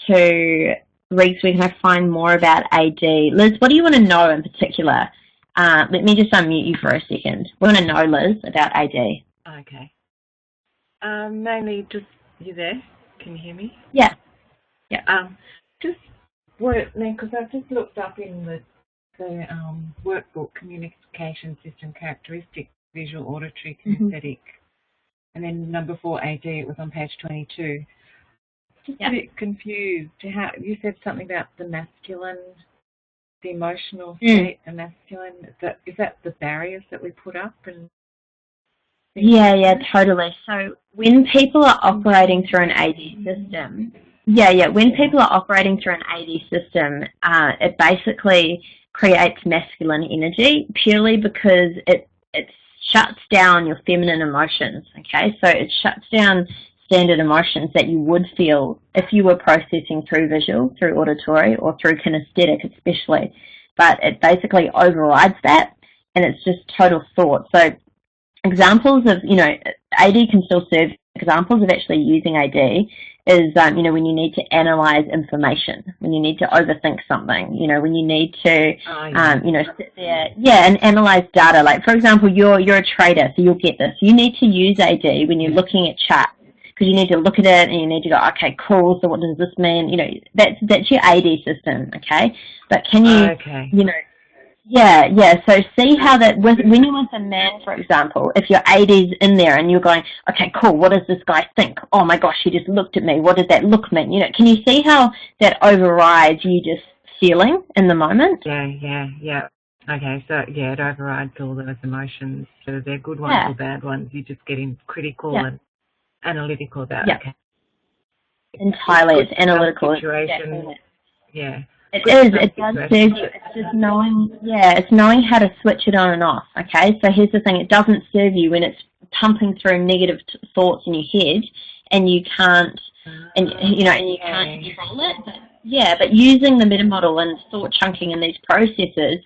to Reeks, we can find more about AD. Liz, what do you want to know in particular? Let me just unmute you for a second. We want to know, Liz, about AD. Okay. Mainly just, you there? Can you hear me? Yeah. Just because I've just looked up in the workbook, communication system characteristics, visual, auditory, kinesthetic, and then number 4, AD, it was on page 22. Just a bit confused. How you said something about the masculine, the emotional state, the masculine. Is that the barriers that we put up? And Yeah, totally. So when people are operating through an AD system, when people are operating through an AD system, it basically creates masculine energy purely because it shuts down your feminine emotions, okay? So it shuts down standard emotions that you would feel if you were processing through visual, through auditory, or through kinesthetic especially. But it basically overrides that, and it's just total thought. So examples of, AD can still serve. Examples of actually using AD is, when you need to analyze information, when you need to overthink something, when you need to, sit there, and analyze data. Like, for example, you're a trader, so you'll get this. You need to use AD when you're looking at charts, because you need to look at it and you need to go, okay, cool, so what does this mean? That's your AD system, okay? But can you, so see how that, when you're with a man, for example, if your AD's in there and you're going, okay, cool, what does this guy think? Oh my gosh, he just looked at me. What does that look mean? Can you see how that overrides you just feeling in the moment? Yeah. Okay, so it overrides all those emotions. So they're good ones or bad ones. You're just getting critical and analytical about it. Okay. Entirely, it's analytical. Situation. Yeah. It does serve you. It's just knowing how to switch it on and off, okay? So here's the thing, it doesn't serve you when it's pumping through negative thoughts in your head and you can't, and you can't control it. But using the meta model and thought chunking in these processes,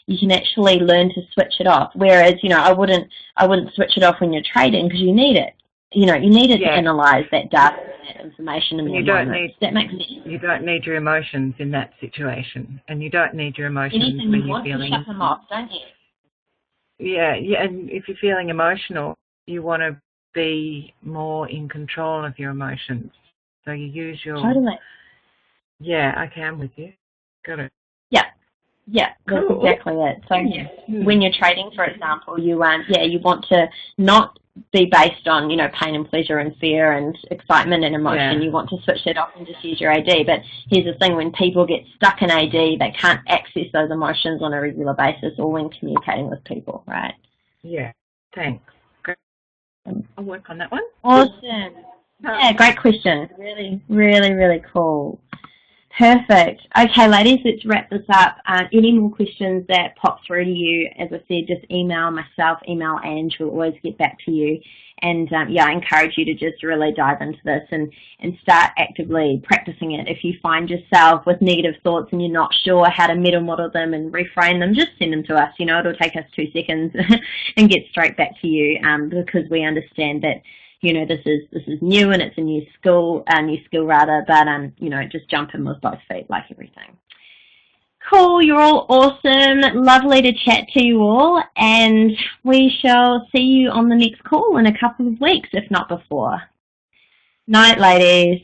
you can actually learn to switch it off. Whereas, I wouldn't switch it off when you're trading because you need it. You need it to analyze that data and that information in the moment. That makes sense. You don't need your emotions in that situation, and you don't need your emotions when you're feeling. To shut them off, don't you? Yeah, and if you're feeling emotional, you want to be more in control of your emotions. So you use your. Totally. Yeah, okay, I'm with you. Got it. Yeah, that's exactly it. So when you're trading, for example, you want to not be based on, pain and pleasure and fear and excitement and emotion. You want to switch that off and just use your AD. But here's the thing, when people get stuck in AD, they can't access those emotions on a regular basis or when communicating with people, right? Yeah, thanks. Great. I'll work on that one. Awesome. Yeah, great question. Really, really, really cool. Perfect. Okay, ladies, let's wrap this up. Any more questions that pop through to you, as I said, just email myself, email Ange. We'll always get back to you. And, I encourage you to just really dive into this and start actively practicing it. If you find yourself with negative thoughts and you're not sure how to meta model them and reframe them, just send them to us. It'll take us 2 seconds and get straight back to you because we understand that this is new and it's a new skill rather, but just jump in with both feet like everything. Cool, you're all awesome. Lovely to chat to you all, and we shall see you on the next call in a couple of weeks, if not before. Night, ladies.